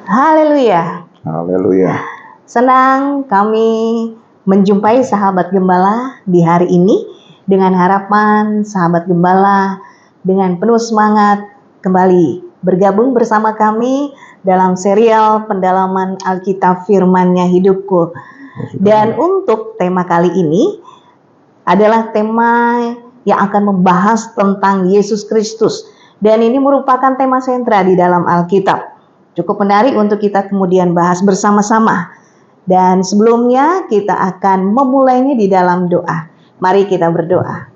Haleluya. Haleluya. Senang kami menjumpai sahabat gembala di hari ini dengan harapan sahabat gembala dengan penuh semangat kembali bergabung bersama kami dalam serial pendalaman Alkitab Firman-Nya Hidupku. Dan untuk tema kali ini adalah tema yang akan membahas tentang Yesus Kristus. Dan ini merupakan tema sentra di dalam Alkitab. Cukup menarik untuk kita kemudian bahas bersama-sama. Dan sebelumnya kita akan memulainya di dalam doa. Mari kita berdoa.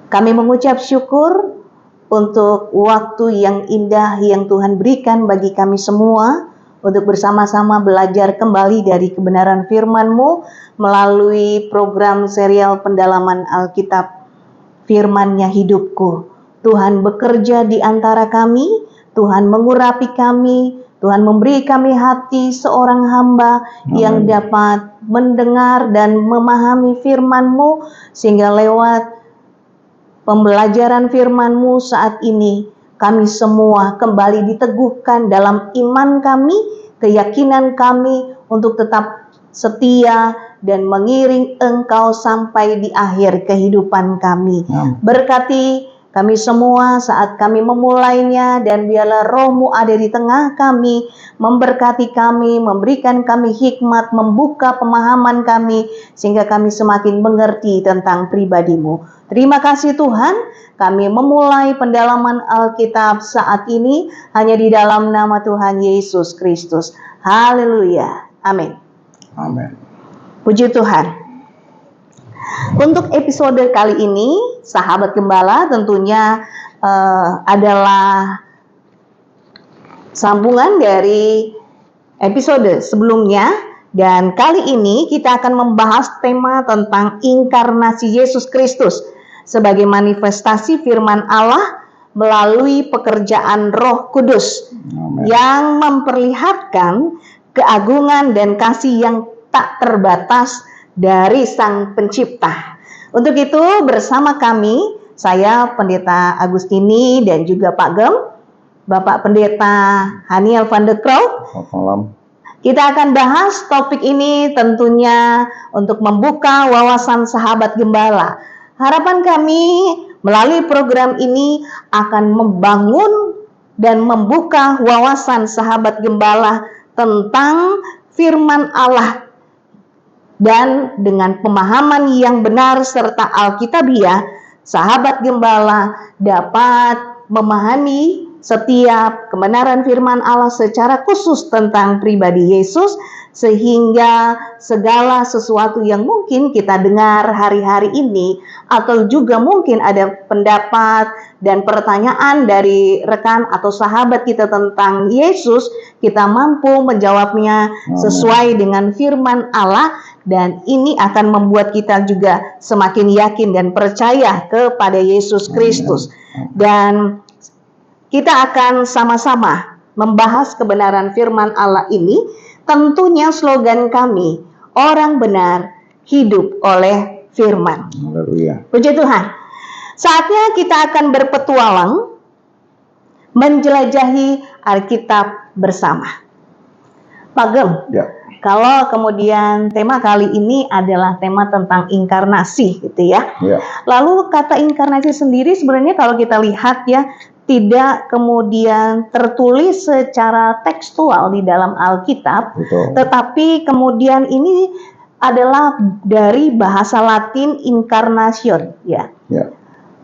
Kami mengucap syukur untuk waktu yang indah yang Tuhan berikan bagi kami semua untuk bersama-sama belajar kembali dari kebenaran firman-Mu melalui program serial pendalaman Alkitab Firman-Nya Hidupku. Tuhan bekerja di antara kami, Tuhan mengurapi kami, Tuhan memberi kami hati seorang hamba yang dapat mendengar dan memahami firman-Mu, sehingga lewat pembelajaran firman-Mu saat ini, kami semua kembali diteguhkan dalam iman kami, keyakinan kami untuk tetap setia dan mengiring Engkau sampai di akhir kehidupan kami. Berkati kami semua saat kami memulainya, dan biarlah Roh-Mu ada di tengah kami, memberkati kami, memberikan kami hikmat, membuka pemahaman kami, sehingga kami semakin mengerti tentang pribadi-Mu. Terima kasih Tuhan, kami memulai pendalaman Alkitab saat ini hanya di dalam nama Tuhan Yesus Kristus. Haleluya. Amin. Amin. Puji Tuhan. Untuk episode kali ini, sahabat gembala tentunya adalah sambungan dari episode sebelumnya. Dan kali ini kita akan membahas tema tentang inkarnasi Yesus Kristus sebagai manifestasi firman Allah melalui pekerjaan Roh Kudus. Amen. Yang memperlihatkan keagungan dan kasih yang tak terbatas dari Sang Pencipta. Untuk itu bersama kami, saya Pendeta Agustini dan juga Pak Gem, Bapak Pendeta Haniel van der Kroot. Selamat malam. Kita akan bahas topik ini tentunya untuk membuka wawasan sahabat gembala. Harapan kami melalui program ini akan membangun dan membuka wawasan sahabat gembala tentang firman Allah. Dan dengan pemahaman yang benar serta Alkitabiah, sahabat gembala dapat memahami setiap kebenaran firman Allah secara khusus tentang pribadi Yesus, sehingga segala sesuatu yang mungkin kita dengar hari-hari ini, atau juga mungkin ada pendapat dan pertanyaan dari rekan atau sahabat kita tentang Yesus, kita mampu menjawabnya sesuai dengan firman Allah. Dan ini akan membuat kita juga semakin yakin dan percaya kepada Yesus Kristus. Dan kita akan sama-sama membahas kebenaran firman Allah ini. Tentunya slogan kami, orang benar hidup oleh firman. Haleluya. Puji Tuhan. Saatnya kita akan berpetualang menjelajahi Alkitab bersama. Pak Gem, Ya. kalau kemudian tema kali ini adalah tema tentang inkarnasi gitu ya. Ya. Lalu kata inkarnasi sendiri sebenarnya kalau kita lihat ya, tidak kemudian tertulis secara tekstual di dalam Alkitab, Betul. tetapi kemudian ini adalah dari bahasa Latin incarnation ya. Ya.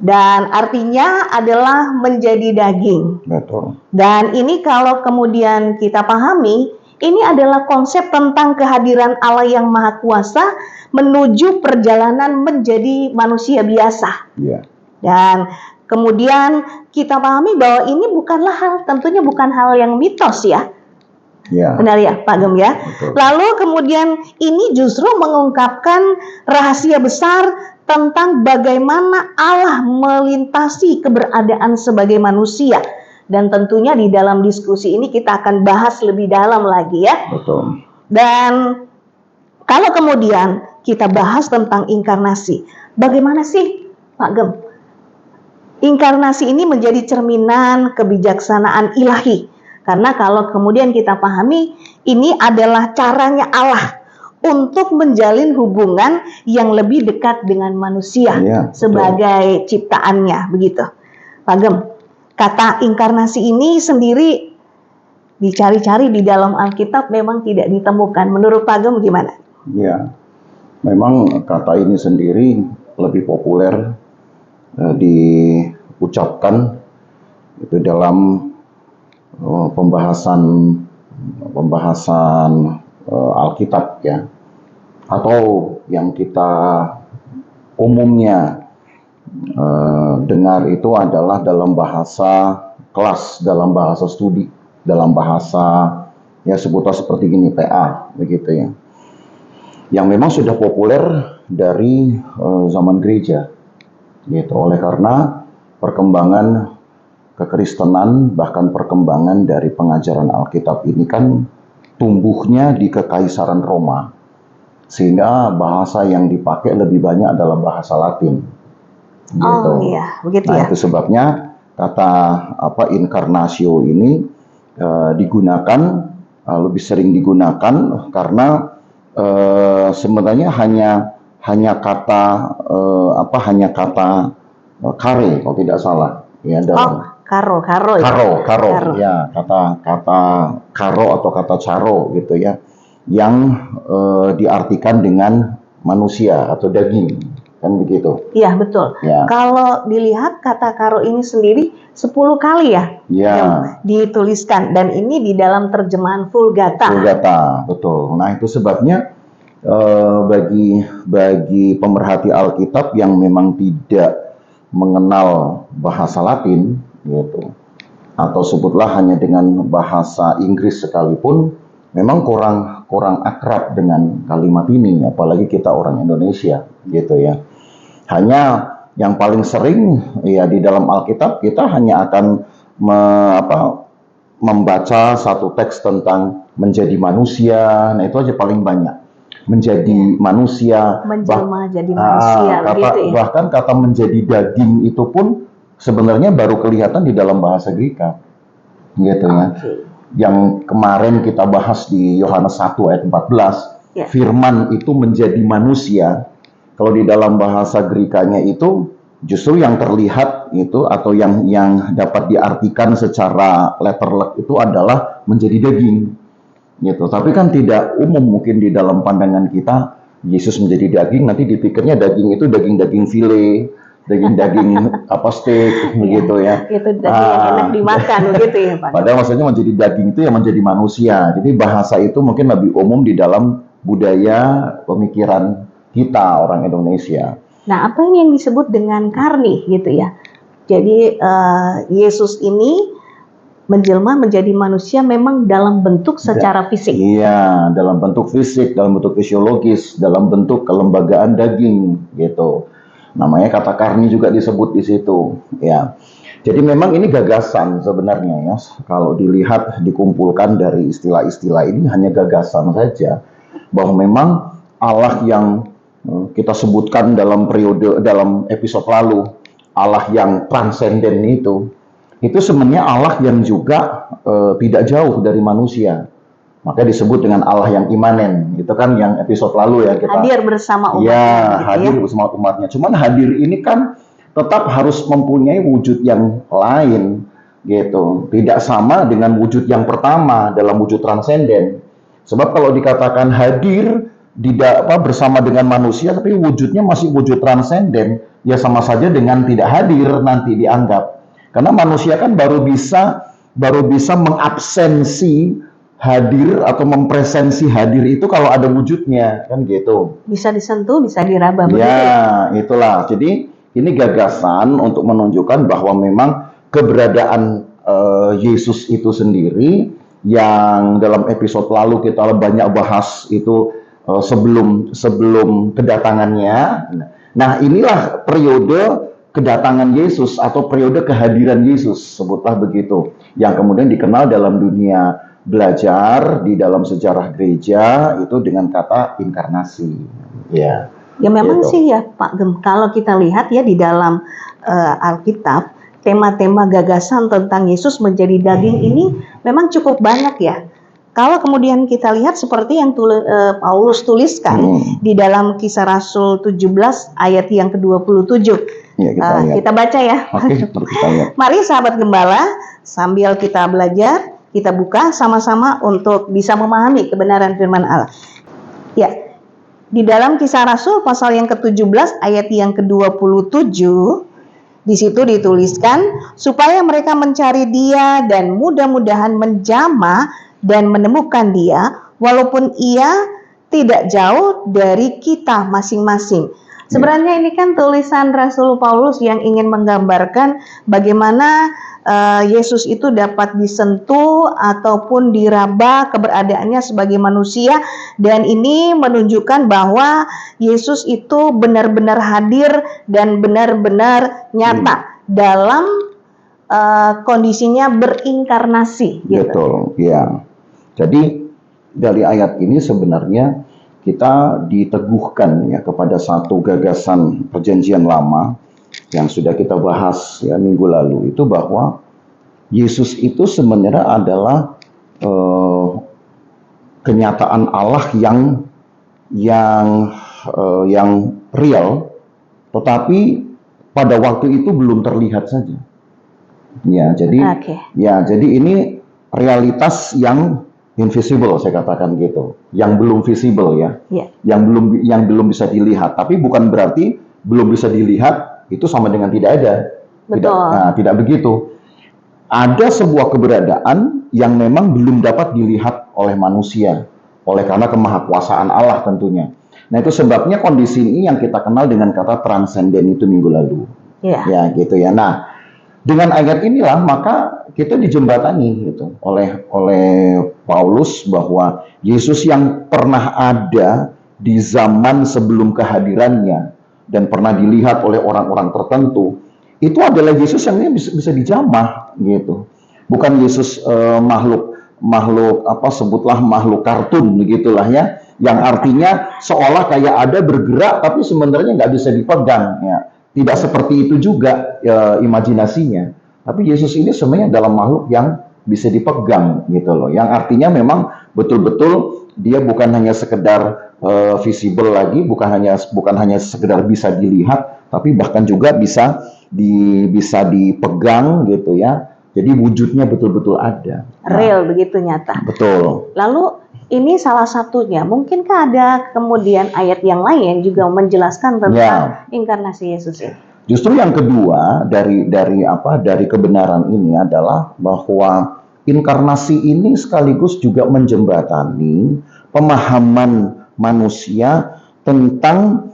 Dan artinya adalah menjadi daging. Betul. Dan ini kalau kemudian kita pahami, ini adalah konsep tentang kehadiran Allah yang Maha Kuasa menuju perjalanan menjadi manusia biasa. Ya. Dan kemudian kita pahami bahwa ini tentunya bukan hal yang mitos ya. Ya. Benar ya Pak Gem ya. Betul. Lalu kemudian ini justru mengungkapkan rahasia besar tentang bagaimana Allah melintasi keberadaan sebagai manusia. Dan tentunya di dalam diskusi ini kita akan bahas lebih dalam lagi ya. Betul. Dan kalau kemudian kita bahas tentang inkarnasi, bagaimana sih Pak Gem? Inkarnasi ini menjadi cerminan kebijaksanaan ilahi Karena kalau kemudian kita pahami, ini adalah caranya Allah untuk menjalin hubungan yang lebih dekat dengan manusia Iya, betul. sebagai ciptaannya, begitu. Pak Gem, kata inkarnasi ini sendiri dicari-cari di dalam Alkitab memang tidak ditemukan. Menurut Pak Gem gimana? Ya, memang kata ini sendiri lebih populer diucapkan itu dalam pembahasan Alkitab ya, atau yang kita umumnya dengar itu adalah dalam bahasa kelas, dalam bahasa studi, dalam bahasa ya sebutlah seperti gini, PA begitu ya, yang memang sudah populer dari zaman gereja gitu. Oleh karena perkembangan kekristenan, bahkan perkembangan dari pengajaran Alkitab ini kan tumbuhnya di Kekaisaran Roma, sehingga bahasa yang dipakai lebih banyak adalah bahasa Latin gitu. Oh iya, begitu Nah ya. itu sebabnya kata incarnatio ini digunakan, lebih sering digunakan karena sebenarnya hanya kata kare kalau tidak salah ya, dalam Karo ya. Karo, ya, kata karo atau kata caro gitu ya, yang diartikan dengan manusia atau daging, kan begitu. Iya, betul. Ya. Kalau dilihat kata karo ini sendiri 10 kali ya, Ya. yang dituliskan, dan ini di dalam terjemahan Vulgata. Vulgata, betul. Nah itu sebabnya bagi pemerhati Alkitab yang memang tidak mengenal bahasa Latin gitu, atau sebutlah hanya dengan bahasa Inggris sekalipun, memang kurang akrab dengan kalimat ini, apalagi kita orang Indonesia gitu ya. Hanya yang paling sering ya di dalam Alkitab kita hanya akan membaca satu teks tentang menjadi manusia. Nah itu aja paling banyak, menjadi manusia, menjelma jadi manusia, begitu ya. bahkan kata menjadi daging itu pun sebenarnya baru kelihatan di dalam bahasa Greka gitu ya. Yang kemarin kita bahas di Yohanes 1 ayat 14, Ya. firman itu menjadi manusia. Kalau di dalam bahasa Grekanya itu justru yang terlihat itu, atau yang dapat diartikan secara letterlek itu adalah menjadi daging gitu. Tapi kan tidak umum mungkin di dalam pandangan kita Yesus menjadi daging, nanti dipikirnya daging itu daging-daging file, daging-daging steak begitu ya. Itu daging yang enak dimakan begitu ya, Pak. Padahal maksudnya menjadi daging itu yang menjadi manusia. Jadi bahasa itu mungkin lebih umum di dalam budaya pemikiran kita orang Indonesia. Nah, apa ini yang disebut dengan karni gitu ya. Jadi Yesus ini menjelma menjadi manusia memang dalam bentuk secara fisik. Iya, dalam bentuk fisik, dalam bentuk fisiologis, dalam bentuk kelembagaan daging gitu. Namanya kata karni juga disebut di situ ya. Jadi memang ini gagasan sebenarnya ya. Kalau dilihat dikumpulkan dari istilah-istilah ini hanya gagasan saja, bahwa memang Allah yang kita sebutkan dalam episode lalu, Allah yang transenden itu sebenarnya Allah yang juga tidak jauh dari manusia. Maka disebut dengan Allah yang imanen. Itu kan yang episode lalu ya, kita hadir bersama umatnya. Ya, gitu hadir bersama umatnya. Cuman hadir ini kan tetap harus mempunyai wujud yang lain gitu. Tidak sama dengan wujud yang pertama dalam wujud transenden. Sebab kalau dikatakan hadir bersama dengan manusia tapi wujudnya masih wujud transenden, ya sama saja dengan tidak hadir nanti dianggap. Karena manusia kan baru bisa mengabsensi hadir atau mempresensi hadir itu kalau ada wujudnya, kan gitu. Bisa disentuh, bisa diraba begitu. Ya, itulah. Jadi ini gagasan untuk menunjukkan bahwa memang keberadaan Yesus itu sendiri yang dalam episode lalu kita banyak bahas itu sebelum kedatangannya. Nah, inilah periode kedatangan Yesus atau periode kehadiran Yesus, sebutlah begitu, yang kemudian dikenal dalam dunia belajar di dalam sejarah gereja itu dengan kata inkarnasi. Ya. Ya memang gitu. sih ya Pak Gem, kalau kita lihat ya di dalam Alkitab tema-tema gagasan tentang Yesus menjadi daging ini memang cukup banyak ya. Kalau kemudian kita lihat seperti yang Paulus tuliskan di dalam Kisah Rasul 17 ayat yang ke-27. Ya, kita baca ya. Oke, kita lihat. Mari sahabat gembala, sambil kita belajar, kita buka sama-sama untuk bisa memahami kebenaran firman Allah. Ya, di dalam Kisah Rasul pasal yang ke-17 ayat yang ke-27, di situ dituliskan supaya mereka mencari Dia dan mudah-mudahan menjamah dan menemukan Dia walaupun Ia tidak jauh dari kita masing-masing. Sebenarnya ini kan tulisan Rasul Paulus yang ingin menggambarkan bagaimana Yesus itu dapat disentuh ataupun diraba keberadaannya sebagai manusia, dan ini menunjukkan bahwa Yesus itu benar-benar hadir dan benar-benar nyata dalam kondisinya berinkarnasi. Betul, ya. Jadi dari ayat ini sebenarnya kita diteguhkan ya kepada satu gagasan perjanjian lama yang sudah kita bahas ya minggu lalu, itu bahwa Yesus itu sebenarnya adalah kenyataan Allah yang real, tetapi pada waktu itu belum terlihat saja. Ya, jadi ini realitas yang invisible, saya katakan gitu, yang belum visible ya, yang belum bisa dilihat. Tapi bukan berarti belum bisa dilihat itu sama dengan tidak ada. Tidak begitu. Ada sebuah keberadaan yang memang belum dapat dilihat oleh manusia, oleh karena kemahakuasaan Allah tentunya. Nah, itu sebabnya kondisi ini yang kita kenal dengan kata transenden itu minggu lalu. Ya, gitu ya. Nah, dengan ayat inilah maka kita dijembatani gitu oleh Paulus bahwa Yesus yang pernah ada di zaman sebelum kehadirannya dan pernah dilihat oleh orang-orang tertentu, itu adalah Yesus yang bisa dijamah gitu. Bukan Yesus makhluk apa sebutlah makhluk kartun begitulah ya, yang artinya seolah kayak ada bergerak tapi sebenarnya nggak bisa dipegang ya. Tidak seperti itu juga imajinasinya. Tapi Yesus ini sebenarnya dalam makhluk yang bisa dipegang gitu loh. Yang artinya memang betul-betul dia bukan hanya sekedar visible lagi, bukan hanya sekedar bisa dilihat, tapi bahkan juga bisa dipegang gitu ya. Jadi wujudnya betul-betul ada. Real, begitu nyata. Betul. Lalu ini salah satunya. Mungkinkah ada kemudian ayat yang lain yang juga menjelaskan tentang inkarnasi Yesus ini? Justru yang kedua dari kebenaran ini adalah bahwa inkarnasi ini sekaligus juga menjembatani pemahaman manusia tentang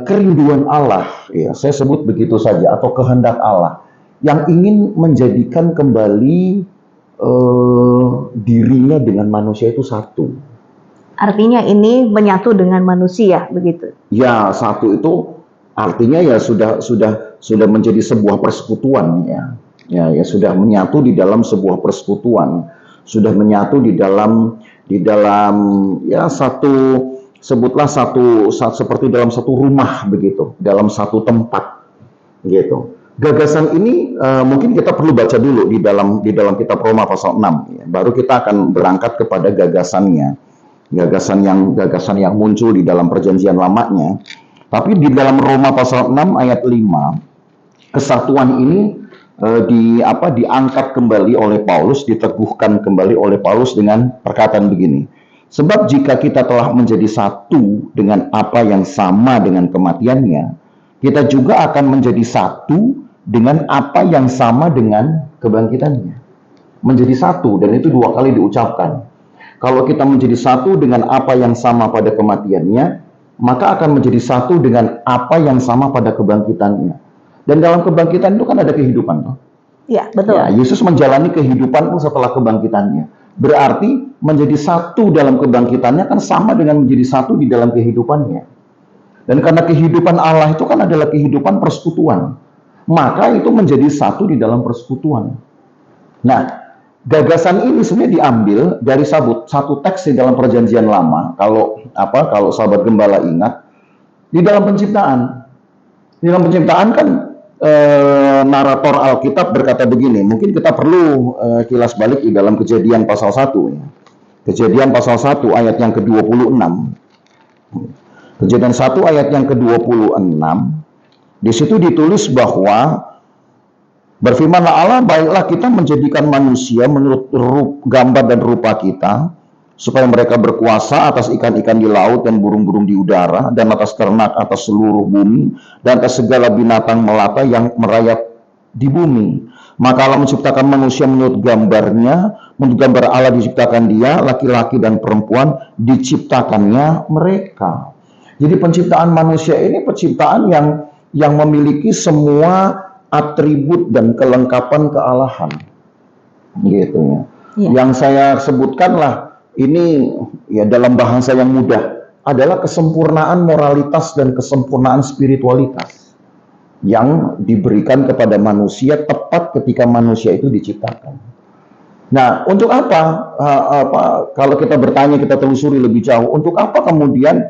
kerinduan Allah. Ya, saya sebut begitu saja, atau kehendak Allah yang ingin menjadikan kembali dirinya dengan manusia itu satu. Artinya ini menyatu dengan manusia, begitu? Ya, satu itu artinya ya sudah menjadi sebuah persekutuan ya. Ya sudah menyatu di dalam sebuah persekutuan, sudah menyatu di dalam ya sebutlah satu seperti dalam satu rumah begitu, dalam satu tempat gitu. Gagasan ini mungkin kita perlu baca dulu di dalam kitab Roma pasal 6 ya. Baru kita akan berangkat kepada gagasannya. Gagasan yang muncul di dalam perjanjian lamanya. Tapi di dalam Roma pasal 6 ayat 5, kesatuan ini diangkat kembali oleh Paulus, diteguhkan kembali oleh Paulus dengan perkataan begini. Sebab jika kita telah menjadi satu dengan apa yang sama dengan kematiannya, kita juga akan menjadi satu dengan apa yang sama dengan kebangkitannya. Menjadi satu, dan itu dua kali diucapkan. Kalau kita menjadi satu dengan apa yang sama pada kematiannya, maka akan menjadi satu dengan apa yang sama pada kebangkitannya. Dan dalam kebangkitan itu kan ada kehidupan, toh? Ya, betul. Ya, Yesus menjalani kehidupan setelah kebangkitannya. Berarti menjadi satu dalam kebangkitannya kan sama dengan menjadi satu di dalam kehidupannya. Dan karena kehidupan Allah itu kan adalah kehidupan persekutuan, maka itu menjadi satu di dalam persekutuan. Nah, gagasan ini sebenarnya diambil dari satu teks di dalam perjanjian lama. Kalau sahabat gembala ingat, di dalam penciptaan. Di dalam penciptaan kan narator Alkitab berkata begini, mungkin kita perlu kilas balik di dalam Kejadian pasal 1 ya. Kejadian pasal 1 ayat yang ke-26. Kejadian 1 ayat yang ke-26. Di situ ditulis bahwa berfirmanlah Allah, baiklah kita menjadikan manusia menurut gambar dan rupa kita, supaya mereka berkuasa atas ikan-ikan di laut dan burung-burung di udara, dan atas ternak atas seluruh bumi, dan atas segala binatang melata yang merayap di bumi. Maka Allah menciptakan manusia menurut gambarnya, menurut gambar Allah diciptakan dia, laki-laki dan perempuan diciptakannya mereka. Jadi penciptaan manusia ini penciptaan yang memiliki semua atribut dan kelengkapan kealahan, gitu ya. Yang saya sebutkanlah ini ya dalam bahasa yang mudah adalah kesempurnaan moralitas dan kesempurnaan spiritualitas yang diberikan kepada manusia tepat ketika manusia itu diciptakan. Nah, untuk apa? Kalau kita bertanya, kita telusuri lebih jauh, untuk apa kemudian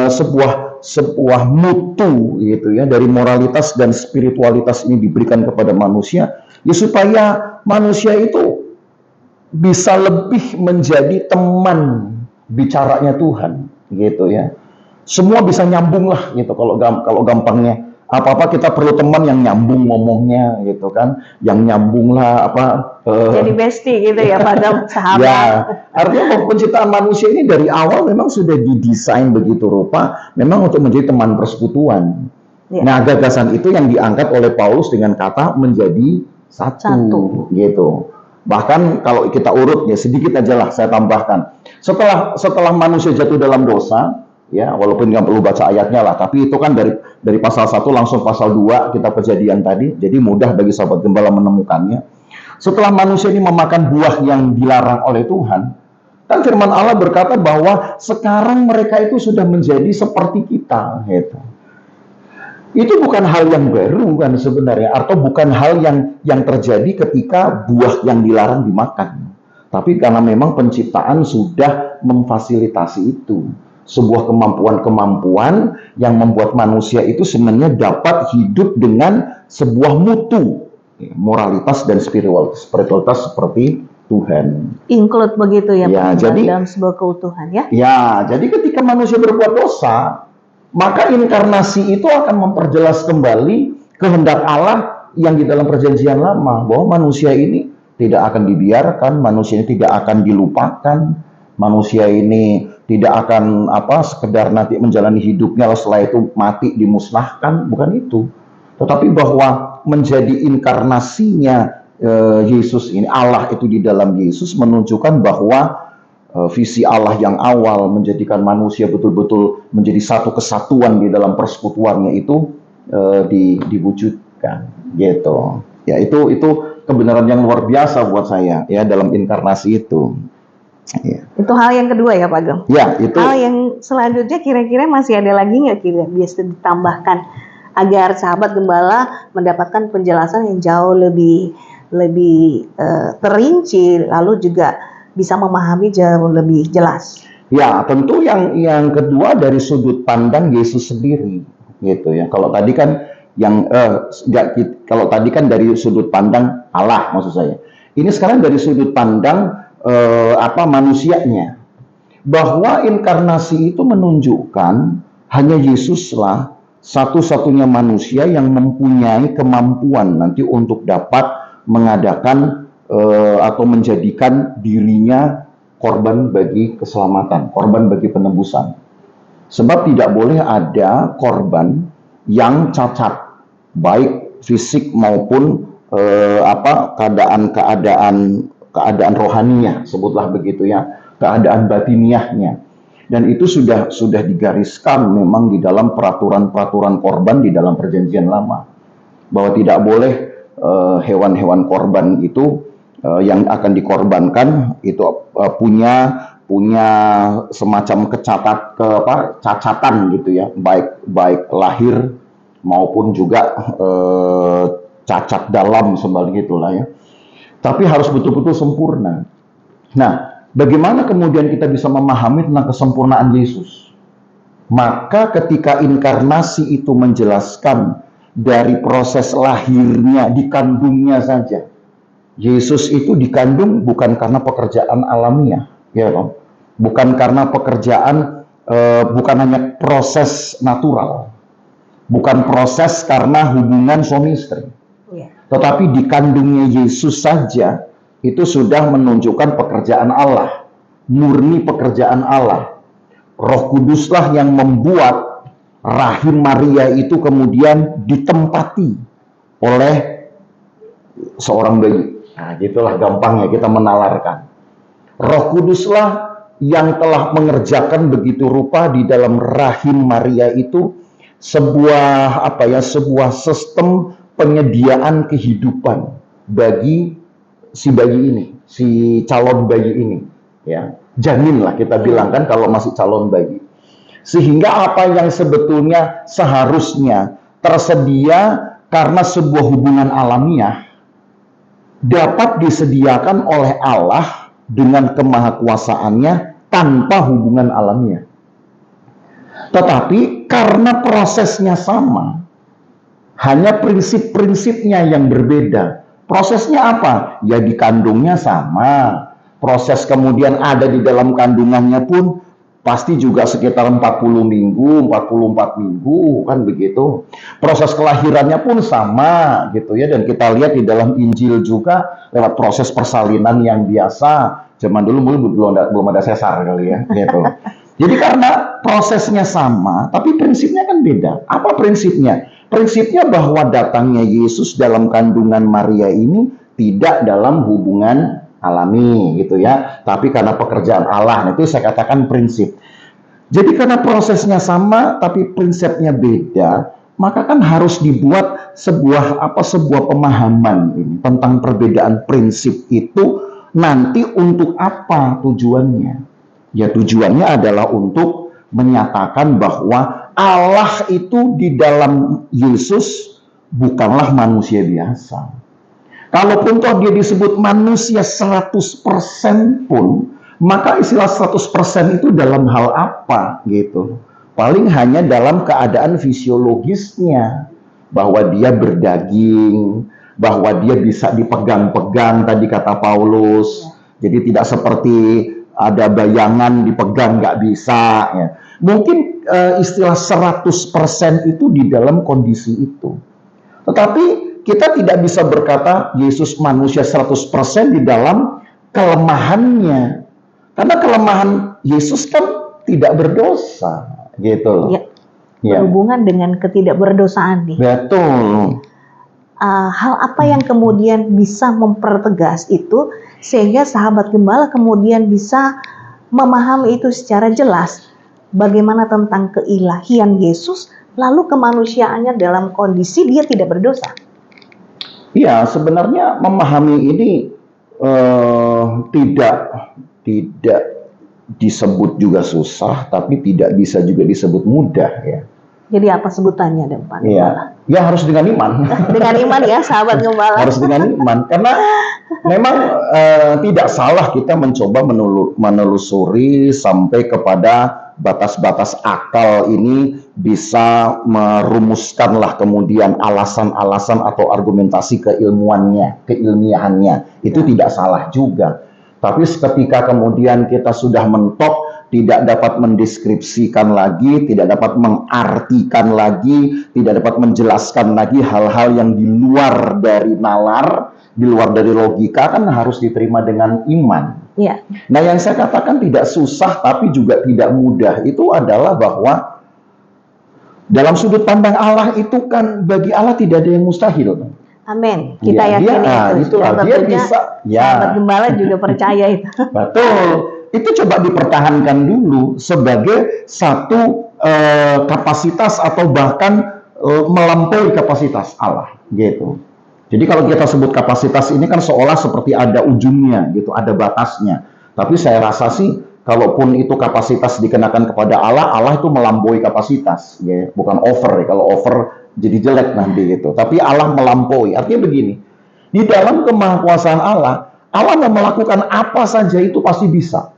sebuah mutu gitu ya dari moralitas dan spiritualitas ini diberikan kepada manusia? Ya supaya manusia itu bisa lebih menjadi teman bicaranya Tuhan, gitu ya. Semua bisa nyambung lah, gitu. Kalau gampangnya, apa-apa kita perlu teman yang nyambung ngomongnya, gitu kan. Yang nyambung lah, jadi bestie gitu ya, Pak, sahabat. Ya, artinya penciptaan manusia ini dari awal memang sudah didesain begitu rupa, memang untuk menjadi teman persekutuan. Ya. Nah, gagasan itu yang diangkat oleh Paulus dengan kata menjadi satu. Gitu. Bahkan kalau kita urut ya sedikit aja lah saya tambahkan. Setelah manusia jatuh dalam dosa, ya walaupun nggak perlu baca ayatnya lah, tapi itu kan dari pasal 1 langsung pasal 2 kita Kejadian tadi, jadi mudah bagi sahabat gembala menemukannya. Setelah manusia ini memakan buah yang dilarang oleh Tuhan, kan firman Allah berkata bahwa sekarang mereka itu sudah menjadi seperti kita, gitu. Itu bukan hal yang baru kan sebenarnya, atau bukan hal yang terjadi ketika buah yang dilarang dimakan. Tapi karena memang penciptaan sudah memfasilitasi itu. Sebuah kemampuan-kemampuan yang membuat manusia itu sebenarnya dapat hidup dengan sebuah mutu, moralitas dan spiritualitas seperti Tuhan. Include begitu ya, Pak, jadi dalam sebuah keutuhan ya. Ya, jadi ketika manusia berbuat dosa, maka inkarnasi itu akan memperjelas kembali kehendak Allah yang di dalam perjanjian lama, bahwa manusia ini tidak akan dibiarkan, manusia ini tidak akan dilupakan, manusia ini tidak akan sekedar nanti menjalani hidupnya lalu setelah itu mati dimusnahkan, bukan itu. Tetapi bahwa menjadi inkarnasinya Yesus ini, Allah itu di dalam Yesus menunjukkan bahwa visi Allah yang awal menjadikan manusia betul-betul menjadi satu kesatuan di dalam persekutuannya itu diwujudkan, gitu. Ya itu kebenaran yang luar biasa buat saya ya dalam inkarnasi itu. Ya. Itu hal yang kedua ya, Pak Gem. Ya, itu. Hal yang selanjutnya kira-kira masih ada lagi nggak biasa ditambahkan agar sahabat gembala mendapatkan penjelasan yang jauh lebih terinci, lalu juga bisa memahami jauh lebih jelas. Ya, tentu yang kedua dari sudut pandang Yesus sendiri, gitu ya. Kalau tadi kan kalau tadi kan dari sudut pandang Allah maksud saya. Ini sekarang dari sudut pandang manusianya. Bahwa inkarnasi itu menunjukkan hanya Yesuslah satu-satunya manusia yang mempunyai kemampuan nanti untuk dapat mengadakan atau menjadikan dirinya korban bagi keselamatan, korban bagi penebusan. Sebab tidak boleh ada korban yang cacat, baik fisik maupun keadaan rohaninya, sebutlah begitu ya, keadaan batiniahnya. Dan itu sudah digariskan memang di dalam peraturan-peraturan korban di dalam perjanjian lama, bahwa tidak boleh hewan-hewan korban itu yang akan dikorbankan itu punya semacam cacatan gitu ya, baik lahir maupun juga cacat dalam seperti itulah ya. Tapi harus betul-betul sempurna. Nah, bagaimana kemudian kita bisa memahami tentang kesempurnaan Yesus? Maka ketika inkarnasi itu menjelaskan dari proses lahirnya, dikandungnya saja. Yesus itu dikandung bukan karena pekerjaan alamiah, ya toh? Bukan karena pekerjaan, bukan hanya proses natural, bukan proses karena hubungan suami istri. Ya. Tetapi dikandungnya Yesus saja itu sudah menunjukkan pekerjaan Allah, murni pekerjaan Allah. Roh Kuduslah yang membuat rahim Maria itu kemudian ditempati oleh seorang bayi. Nah, gitulah gampangnya kita menalarkan. Roh Kuduslah yang telah mengerjakan begitu rupa di dalam rahim Maria itu sebuah sebuah sistem penyediaan kehidupan bagi si bayi ini, si calon bayi ini, ya. Janin lah kita bilang kan kalau masih calon bayi. Sehingga apa yang sebetulnya seharusnya tersedia karena sebuah hubungan alamiah dapat disediakan oleh Allah dengan kemahakuasaannya tanpa hubungan alamiah. Tetapi karena prosesnya sama, hanya prinsip-prinsipnya yang berbeda. Prosesnya apa? Ya dikandungnya sama. Proses kemudian ada di dalam kandungannya pun pasti juga sekitar 40 minggu, 44 minggu, kan begitu. Proses kelahirannya pun sama gitu ya, dan kita lihat di dalam Injil juga lewat proses persalinan yang biasa. Zaman dulu belum ada sesar kali ya, gitu. Jadi karena prosesnya sama, tapi prinsipnya kan beda. Apa prinsipnya? Prinsipnya bahwa datangnya Yesus dalam kandungan Maria ini tidak dalam hubungan alami gitu ya, tapi karena pekerjaan Allah. Nah, itu saya katakan prinsip. Jadi karena prosesnya sama tapi prinsipnya beda, maka kan harus dibuat sebuah pemahaman ini tentang perbedaan prinsip itu nanti untuk apa tujuannya? Ya tujuannya adalah untuk menyatakan bahwa Allah itu di dalam Yesus bukanlah manusia biasa. Kalaupun toh dia disebut manusia 100% pun, maka istilah 100% itu dalam hal apa gitu. Paling hanya dalam keadaan fisiologisnya, bahwa dia berdaging, bahwa dia bisa dipegang-pegang tadi kata Paulus. Jadi tidak seperti ada bayangan dipegang nggak bisa ya. Mungkin istilah 100% itu di dalam kondisi itu. Tetapi kita tidak bisa berkata Yesus manusia 100% di dalam kelemahannya. Karena kelemahan Yesus kan tidak berdosa, gitu loh. Ya, berhubungan dengan ketidakberdosaan nih. Betul. Hal apa yang kemudian bisa mempertegas itu sehingga sahabat gembala kemudian bisa memahami itu secara jelas. Bagaimana tentang keilahian Yesus, lalu kemanusiaannya dalam kondisi dia tidak berdosa. Ya, sebenarnya memahami ini tidak disebut juga susah, tapi tidak bisa juga disebut mudah ya. Jadi apa sebutannya, Pak? Ya harus dengan iman. Dengan iman ya, sahabat gembala. Harus dengan iman, karena memang tidak salah kita mencoba menelusuri sampai kepada batas-batas akal ini bisa merumuskanlah kemudian alasan-alasan atau argumentasi keilmiahannya. Itu tidak salah juga. Tapi ketika kemudian kita sudah mentok, tidak dapat mendeskripsikan lagi, tidak dapat mengartikan lagi, tidak dapat menjelaskan lagi hal-hal yang di luar dari nalar, di luar dari logika, kan harus diterima dengan iman. Ya. Nah, yang saya katakan tidak susah tapi juga tidak mudah itu adalah bahwa dalam sudut pandang Allah itu kan bagi Allah tidak ada yang mustahil. Amin. Kita yakin itu. Dia bisa. Ya. Sahabat gembala juga percaya itu. Betul. Itu coba dipertahankan dulu sebagai satu kapasitas atau bahkan melampaui kapasitas Allah, gitu. Jadi kalau kita sebut kapasitas ini kan seolah seperti ada ujungnya, gitu, ada batasnya. Tapi saya rasa sih, kalaupun itu kapasitas dikenakan kepada Allah, Allah itu melampaui kapasitas, ya. Bukan over, ya. Kalau over jadi jelek nanti gitu. Tapi Allah melampaui. Artinya begini, di dalam kemahakuasaan Allah, Allah mau melakukan apa saja itu pasti bisa.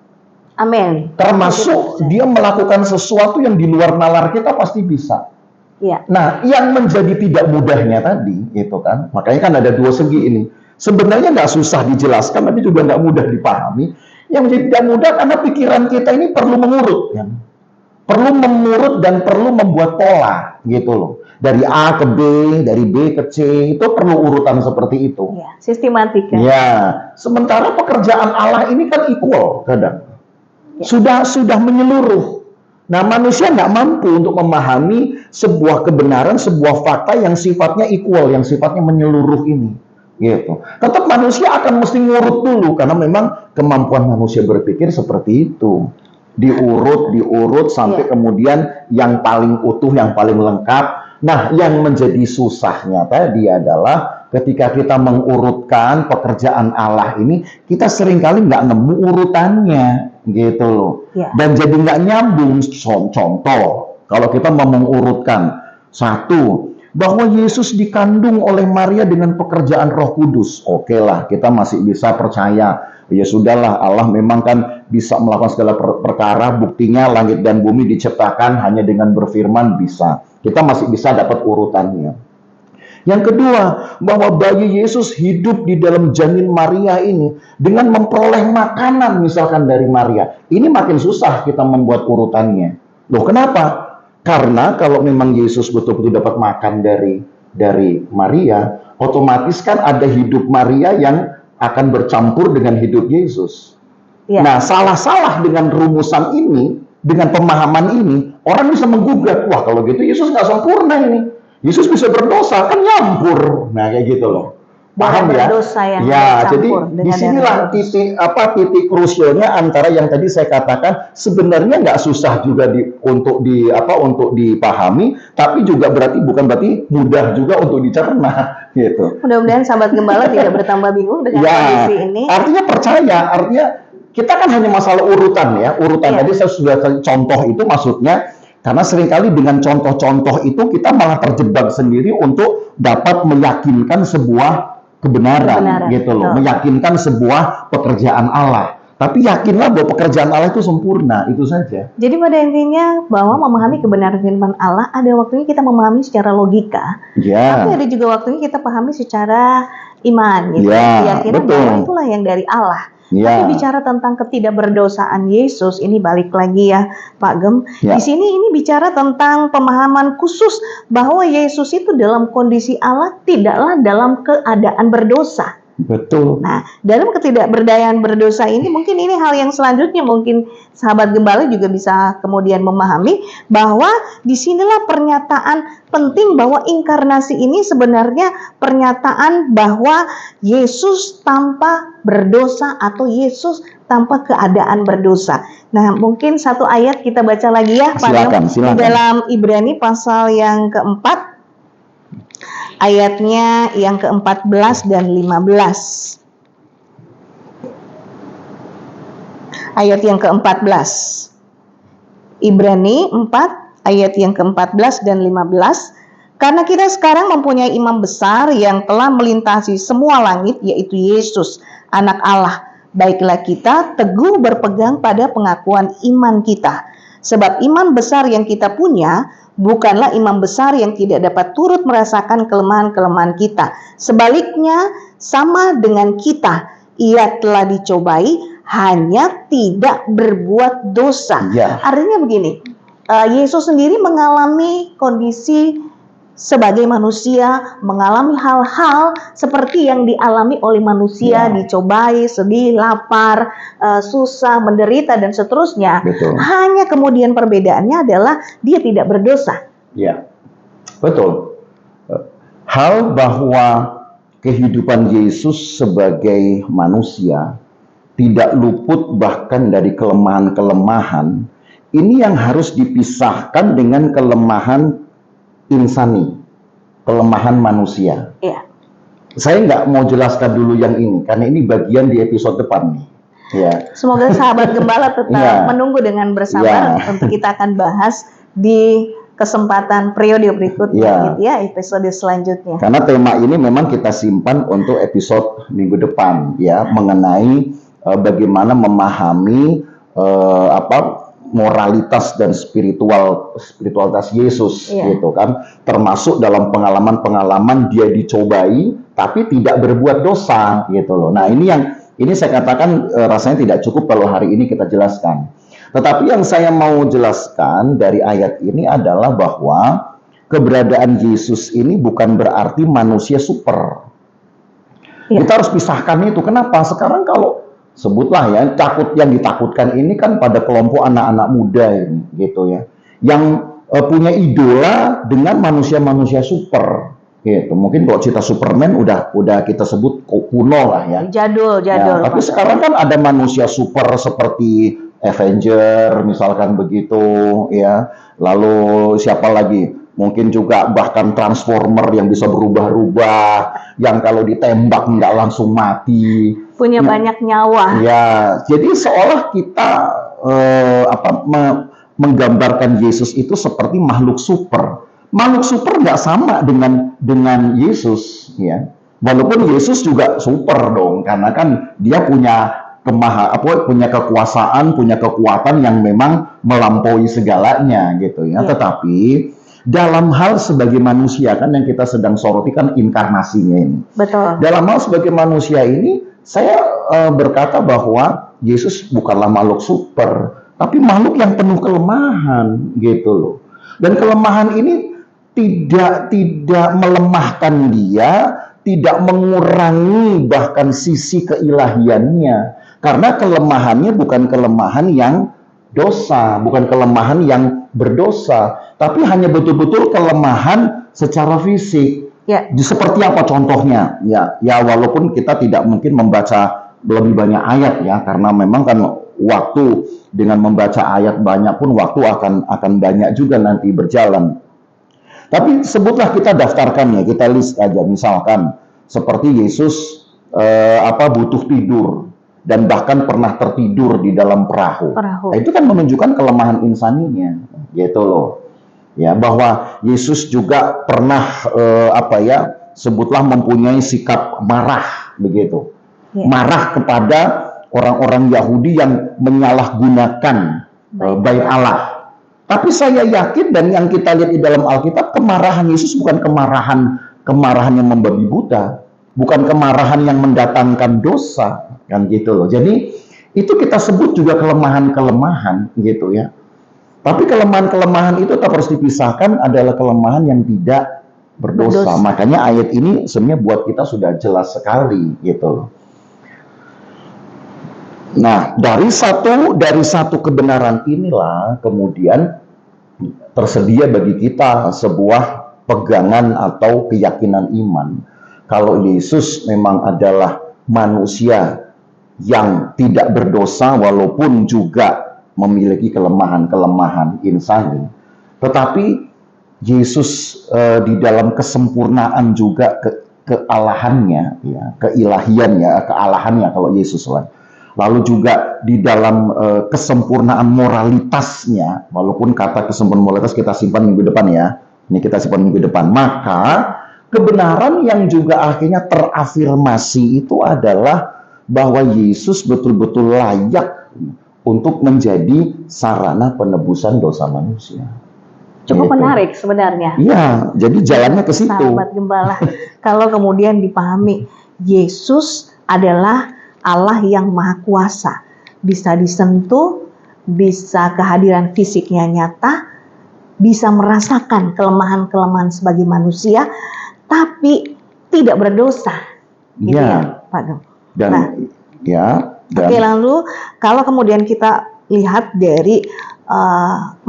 Amin. Termasuk dia melakukan sesuatu yang di luar nalar kita pasti bisa. Ya. Nah, yang menjadi tidak mudahnya tadi, itu kan, makanya kan ada dua segi ini. Sebenarnya nggak susah dijelaskan, tapi juga nggak mudah dipahami. Yang menjadi tidak mudah karena pikiran kita ini perlu mengurut, ya. Perlu mengurut dan perlu membuat pola, gitu loh. Dari A ke B, dari B ke C, itu perlu urutan seperti itu. Ya, sistematik kan? Ya, sementara pekerjaan Allah ini kan equal kadang. Ya. Sudah menyeluruh. Nah, manusia nggak mampu untuk memahami sebuah kebenaran, sebuah fakta yang sifatnya equal, yang sifatnya menyeluruh ini. Gitu. Tetap manusia akan mesti ngurut dulu, karena memang kemampuan manusia berpikir seperti itu. Diurut sampai kemudian yang paling utuh, yang paling lengkap. Nah, yang menjadi susahnya tadi adalah ketika kita mengurutkan pekerjaan Allah ini, kita seringkali nggak nemu urutannya, gitu loh. Ya. Dan jadi nggak nyambung. Contoh, kalau kita mau mengurutkan, satu, bahwa Yesus dikandung oleh Maria dengan pekerjaan Roh Kudus. Oke lah, kita masih bisa percaya. Ya sudahlah, Allah memang kan bisa melakukan segala perkara, buktinya langit dan bumi diciptakan hanya dengan berfirman, bisa. Kita masih bisa dapat urutannya. Yang kedua, bahwa bayi Yesus hidup di dalam janin Maria ini dengan memperoleh makanan misalkan dari Maria. Ini makin susah kita membuat urutannya. Loh, kenapa? Karena kalau memang Yesus betul-betul dapat makan dari Maria, otomatis kan ada hidup Maria yang akan bercampur dengan hidup Yesus. Ya. Nah, salah-salah dengan rumusan ini, dengan pemahaman ini, orang bisa menggugat, wah kalau gitu Yesus nggak sempurna ini. Yesus bisa berdosa, kan nyampur. Nah, kayak gitu loh. Paham ya? Ya, jadi disinilah titik krusialnya antara yang tadi saya katakan sebenarnya nggak susah juga untuk dipahami, tapi juga bukan berarti mudah juga untuk dicerna, gitu. Mudah-mudahan sahabat gembala tidak bertambah bingung dengan kondisi ini. Artinya percaya, artinya kita kan hanya masalah urutan ya, urutan tadi saya sudah contoh itu maksudnya. Karena seringkali dengan contoh-contoh itu kita malah terjebak sendiri untuk dapat meyakinkan sebuah kebenaran. Gitu loh, meyakinkan sebuah pekerjaan Allah. Tapi yakinlah bahwa pekerjaan Allah itu sempurna, itu saja. Jadi pada intinya bahwa memahami kebenaran firman Allah ada waktunya kita memahami secara logika, tapi ada juga waktunya kita pahami secara iman, gitu. Keyakinan bahwa itulah yang dari Allah. Tapi bicara tentang ketidakberdosaan Yesus, ini balik lagi ya Pak Gem. Di sini ini bicara tentang pemahaman khusus bahwa Yesus itu dalam kondisi Allah tidaklah dalam keadaan berdosa. Betul. Nah, dalam ketidakberdayaan berdosa ini mungkin ini hal yang selanjutnya mungkin sahabat gembala juga bisa kemudian memahami bahwa disinilah pernyataan penting bahwa inkarnasi ini sebenarnya pernyataan bahwa Yesus tanpa berdosa atau Yesus tanpa keadaan berdosa. Nah, mungkin satu ayat kita baca lagi ya Pak. Di dalam Ibrani pasal yang keempat, ayatnya yang ke-14 dan 15. Ayat yang ke-14. Ibrani 4 ayat yang ke-14 dan 15. Karena kita sekarang mempunyai imam besar yang telah melintasi semua langit, yaitu Yesus, anak Allah. Baiklah kita teguh berpegang pada pengakuan iman kita. Sebab iman besar yang kita punya bukanlah imam besar yang tidak dapat turut merasakan kelemahan-kelemahan kita. Sebaliknya, sama dengan kita, ia telah dicobai, hanya tidak berbuat dosa. Artinya begini, Yesus sendiri mengalami kondisi sebagai manusia, mengalami hal-hal seperti yang dialami oleh manusia, dicobai, sedih, lapar, susah, menderita, dan seterusnya. Hanya kemudian perbedaannya adalah dia tidak berdosa. Ya, betul. Hal bahwa kehidupan Yesus sebagai manusia tidak luput bahkan dari kelemahan-kelemahan, ini yang harus dipisahkan dengan kelemahan insani, kelemahan manusia. Saya nggak mau jelaskan dulu yang ini, karena ini bagian di episode depan nih. Semoga sahabat gembala tetap menunggu dengan bersabar untuk kita akan bahas di kesempatan periode berikutnya, gitu ya, episode selanjutnya. Karena tema ini memang kita simpan untuk episode minggu depan, ya, mengenai bagaimana memahami moralitas dan spiritualitas Yesus, Iya. gitu kan, termasuk dalam pengalaman-pengalaman dia dicobai tapi tidak berbuat dosa, gitu loh. Nah, ini saya katakan rasanya tidak cukup kalau hari ini kita jelaskan. Tetapi yang saya mau jelaskan dari ayat ini adalah bahwa keberadaan Yesus ini bukan berarti manusia super. Iya. Kita harus pisahkan itu. Kenapa? Sekarang kalau sebutlah ya, yang ditakutkan ini kan pada kelompok anak-anak muda ini, gitu ya, yang punya idola dengan manusia-manusia super, gitu. Mungkin kalau cerita Superman udah kita sebut kuno lah ya. Jadul. Ya, tapi sekarang kan ada manusia super seperti Avenger misalkan begitu ya. Lalu siapa lagi? Mungkin juga bahkan Transformer yang bisa berubah-ubah, yang kalau ditembak nggak langsung mati. Punya banyak nyawa. Ya, jadi seolah kita menggambarkan Yesus itu seperti makhluk super. Makhluk super nggak sama dengan Yesus, ya. Walaupun Yesus juga super dong, karena kan dia punya punya kekuasaan, punya kekuatan yang memang melampaui segalanya, gitu ya. Tetapi dalam hal sebagai manusia kan yang kita sedang soroti kan inkarnasinya ini. Betul. Dalam hal sebagai manusia ini, saya berkata bahwa Yesus bukanlah makhluk super, tapi makhluk yang penuh kelemahan, gitu loh. Dan kelemahan ini tidak melemahkan dia, tidak mengurangi bahkan sisi keilahiannya. Karena kelemahannya bukan kelemahan yang dosa, bukan kelemahan yang berdosa, tapi hanya betul-betul kelemahan secara fisik. Ya. Seperti apa contohnya? Ya walaupun kita tidak mungkin membaca lebih banyak ayat ya, karena memang kan waktu dengan membaca ayat banyak pun waktu akan banyak juga nanti berjalan. Tapi sebutlah kita daftarkan ya, kita list aja misalkan seperti Yesus butuh tidur dan bahkan pernah tertidur di dalam perahu. Nah, itu kan menunjukkan kelemahan insaninya, gitu loh. Ya, bahwa Yesus juga pernah sebutlah mempunyai sikap marah begitu. Ya. Marah kepada orang-orang Yahudi yang menyalahgunakan bait Allah. Tapi saya yakin dan yang kita lihat di dalam Alkitab, kemarahan Yesus bukan kemarahan yang membabi buta, bukan kemarahan yang mendatangkan dosa, kan gitu loh. Jadi itu kita sebut juga kelemahan-kelemahan gitu ya. Tapi kelemahan-kelemahan itu tetap harus dipisahkan adalah kelemahan yang tidak berdosa. Makanya ayat ini sebenarnya buat kita sudah jelas sekali gitu loh. Nah, dari satu kebenaran inilah kemudian tersedia bagi kita sebuah pegangan atau keyakinan iman. Kalau Yesus memang adalah manusia yang tidak berdosa walaupun juga memiliki kelemahan-kelemahan insani. Tetapi Yesus di dalam kesempurnaan juga kealahannya, ya, keilahiannya, kealahannya kalau Yesus lah. Lalu juga di dalam kesempurnaan moralitasnya, walaupun kata kesempurnaan moralitas kita simpan minggu depan ya, ini kita simpan minggu depan. Maka kebenaran yang juga akhirnya terafirmasi itu adalah bahwa Yesus betul-betul layak untuk menjadi sarana penebusan dosa manusia. Cukup menarik sebenarnya. Iya, jadi jalannya ke situ. Sahabat Gembala, kalau kemudian dipahami Yesus adalah Allah yang maha kuasa, bisa disentuh, bisa kehadiran fisiknya nyata, bisa merasakan kelemahan-kelemahan sebagai manusia, tapi tidak berdosa. Gitu ya, Pak Gem. Oke, lalu kalau kemudian kita lihat dari 4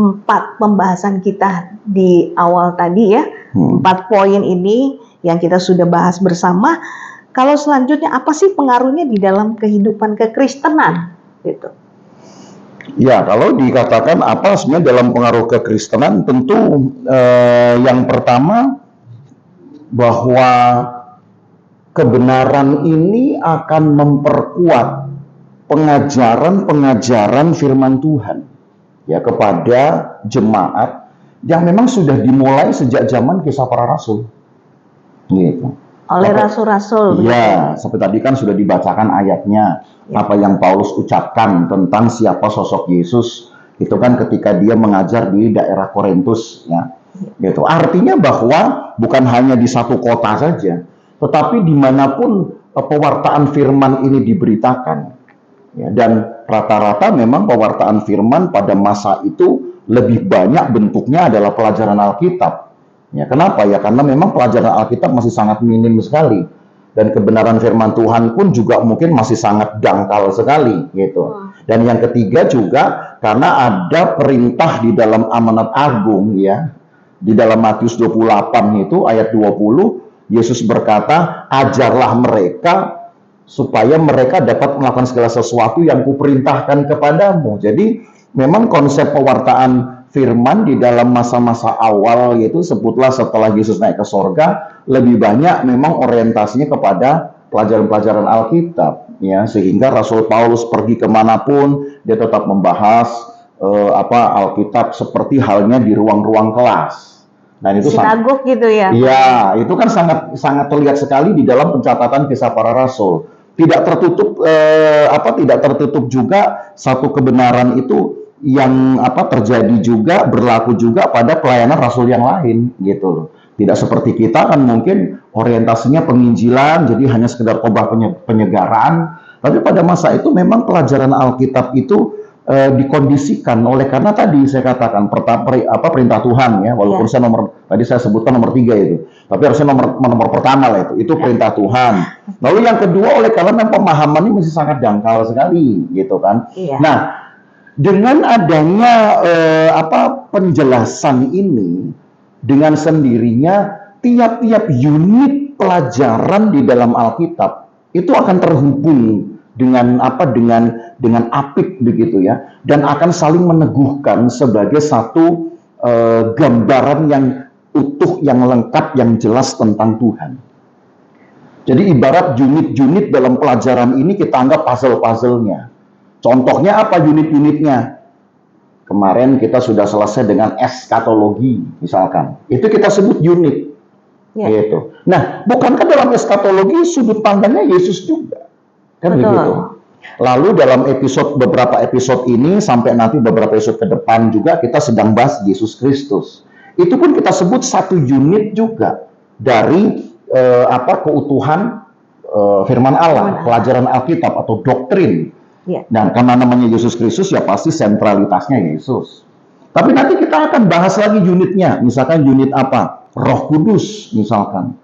pembahasan kita di awal tadi ya, 4 poin ini yang kita sudah bahas bersama. Kalau selanjutnya apa sih pengaruhnya di dalam kehidupan kekristenan? Gitu. Ya, kalau dikatakan apa sebenarnya dalam pengaruh kekristenan, tentu yang pertama bahwa kebenaran ini akan memperkuat pengajaran-pengajaran firman Tuhan ya kepada jemaat yang memang sudah dimulai sejak zaman Kisah Para Rasul. Gitu. Oleh rasul-rasul. Ya, seperti tadi kan sudah dibacakan ayatnya, apa yang Paulus ucapkan tentang siapa sosok Yesus Itu kan ketika dia mengajar di daerah Korintus, ya. Gitu. Artinya bahwa bukan hanya di satu kota saja, tetapi dimanapun pewartaan firman ini diberitakan, ya, dan rata-rata memang pewartaan firman pada masa itu lebih banyak bentuknya adalah pelajaran Alkitab. Ya, kenapa? Ya karena memang pelajaran Alkitab masih sangat minim sekali, dan kebenaran firman Tuhan pun juga mungkin masih sangat dangkal sekali, gitu. Dan yang ketiga juga karena ada perintah di dalam amanat agung, ya, di dalam Matius 28 itu ayat 20, Yesus berkata, ajarlah mereka supaya mereka dapat melakukan segala sesuatu yang kuperintahkan kepadamu. Jadi memang konsep pewartaan firman di dalam masa-masa awal, yaitu sebutlah setelah Yesus naik ke sorga, lebih banyak memang orientasinya kepada pelajaran-pelajaran Alkitab, ya, sehingga Rasul Paulus pergi kemanapun dia tetap membahas Alkitab seperti halnya di ruang-ruang kelas. Dan itu sinagog gitu ya. Iya, itu kan sangat sangat terlihat sekali di dalam pencatatan kisah para rasul. Tidak tertutup tidak tertutup juga satu kebenaran itu yang terjadi juga, berlaku juga pada pelayanan rasul yang lain, gitu loh. Tidak seperti kita kan mungkin orientasinya penginjilan, jadi hanya sekedar khotbah penyegaran. Tapi pada masa itu memang pelajaran Alkitab itu dikondisikan oleh, karena tadi saya katakan perintah Tuhan, ya, walaupun tadi saya sebutkan nomor 3 itu, tapi harusnya nomor pertama lah itu perintah Tuhan. Lalu yang kedua oleh karena pemahamannya masih sangat dangkal sekali, gitu kan. Nah, dengan adanya penjelasan ini, dengan sendirinya tiap-tiap unit pelajaran di dalam Alkitab itu akan terhubung dengan dengan apik begitu, ya, dan akan saling meneguhkan sebagai satu gambaran yang utuh, yang lengkap, yang jelas tentang Tuhan. Jadi ibarat unit-unit dalam pelajaran ini kita anggap puzzle-puzzlenya. Contohnya apa unit-unitnya? Kemarin kita sudah selesai dengan eskatologi misalkan, itu kita sebut unit, gitu. Nah, bukankah dalam eskatologi sudut pandangnya Yesus juga? Kan begitu. Lalu dalam beberapa episode ini sampai nanti beberapa episode ke depan juga kita sedang bahas Yesus Kristus. Itu pun kita sebut satu unit juga dari keutuhan firman Allah, pelajaran Alkitab atau doktrin. Dan karena namanya Yesus Kristus, ya pasti sentralitasnya Yesus. Tapi nanti kita akan bahas lagi unitnya, misalkan unit apa? Roh Kudus misalkan.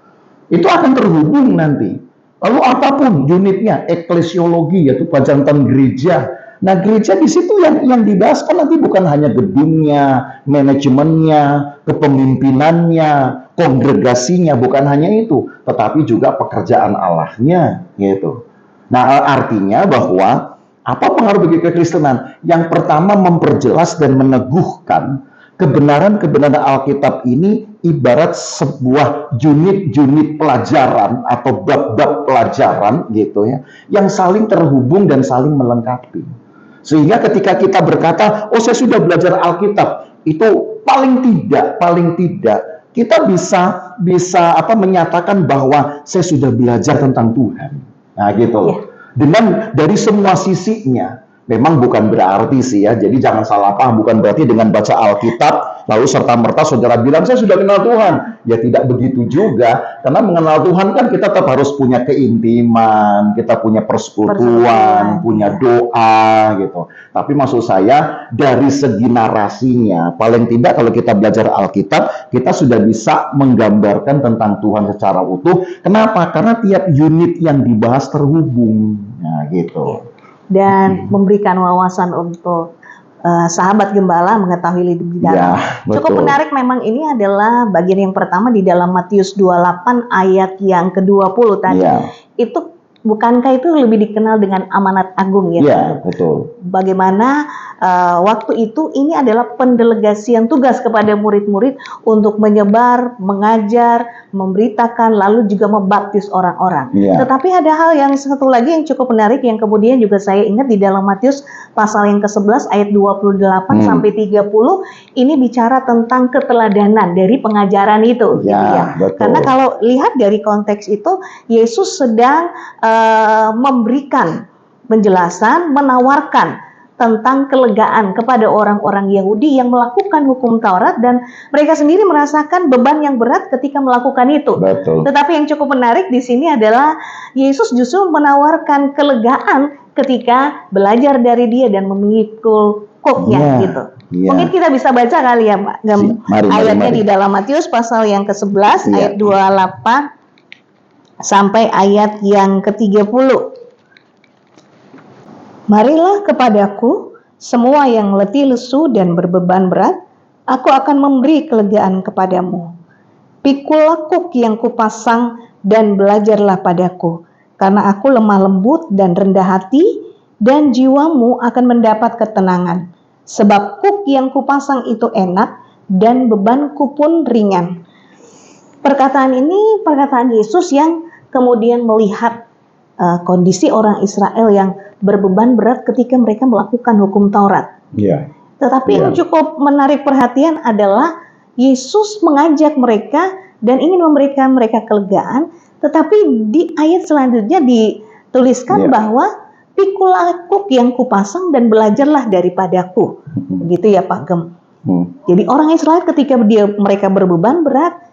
Itu akan terhubung nanti. Lalu apapun unitnya, eklesiologi, yaitu pelajaran tentang gereja. Nah, gereja di situ yang dibahas kan nanti bukan hanya gedungnya, manajemennya, kepemimpinannya, kongregasinya, bukan hanya itu, tetapi juga pekerjaan Allahnya, gitu. Nah, artinya bahwa apa pengaruh bagi kekristenan? Yang pertama, memperjelas dan meneguhkan kebenaran-kebenaran Alkitab ini ibarat sebuah unit-unit pelajaran atau bab-bab pelajaran, gitu ya, yang saling terhubung dan saling melengkapi. Sehingga ketika kita berkata, oh saya sudah belajar Alkitab, itu paling tidak kita bisa menyatakan bahwa saya sudah belajar tentang Tuhan. Nah, gitu. Dengan dari semua sisinya. Memang bukan berarti sih, ya, jadi jangan salah paham, bukan berarti dengan baca Alkitab lalu serta-merta saudara bilang saya sudah kenal Tuhan. Ya tidak begitu juga, karena mengenal Tuhan kan kita tetap harus punya keintiman, kita punya persekutuan, punya doa, gitu. Tapi maksud saya dari segi narasinya, paling tidak kalau kita belajar Alkitab, kita sudah bisa menggambarkan tentang Tuhan secara utuh. Kenapa? Karena tiap unit yang dibahas terhubung. Nah, gitu. Dan memberikan wawasan untuk sahabat gembala mengetahui lebih dalam. Cukup menarik memang, ini adalah bagian yang pertama di dalam Matius 28 ayat yang ke-20 tadi. Itu bukankah itu lebih dikenal dengan amanat agung, ya? Iya, betul. Bagaimana waktu itu ini adalah pendelegasian tugas kepada murid-murid untuk menyebar, mengajar, memberitakan, lalu juga membaptis orang-orang. Tetapi ada hal yang satu lagi yang cukup menarik yang kemudian juga saya ingat di dalam Matius pasal yang ke-11 ayat 28 sampai 30, ini bicara tentang keteladanan dari pengajaran itu, gitu ya. Betul. Karena kalau lihat dari konteks itu, Yesus sedang memberikan penjelasan, menawarkan tentang kelegaan kepada orang-orang Yahudi yang melakukan hukum Taurat dan mereka sendiri merasakan beban yang berat ketika melakukan itu. Betul. Tetapi yang cukup menarik di sini adalah Yesus justru menawarkan kelegaan ketika belajar dari dia dan memikul kuknya gitu. Iya. Mungkin kita bisa baca kali ya Pak ayatnya di dalam Matius pasal yang ke-11 ayat 28 sampai ayat yang ke-30. Marilah kepadaku semua yang letih lesu dan berbeban berat, aku akan memberi kelegaan kepadamu. Pikullah kuk yang kupasang dan belajarlah padaku, karena aku lemah lembut dan rendah hati, dan jiwamu akan mendapat ketenangan. Sebab kuk yang kupasang itu enak dan bebanku pun ringan. Perkataan ini perkataan Yesus yang kemudian melihat kondisi orang Israel yang berbeban berat ketika mereka melakukan hukum Taurat. Iya. Tetapi yang cukup menarik perhatian adalah Yesus mengajak mereka dan ingin memberikan mereka kelegaan, tetapi di ayat selanjutnya dituliskan bahwa pikulah kuk yang kupasang dan belajarlah daripadaku. Begitu ya Pak Gem. Jadi orang Israel ketika mereka berbeban berat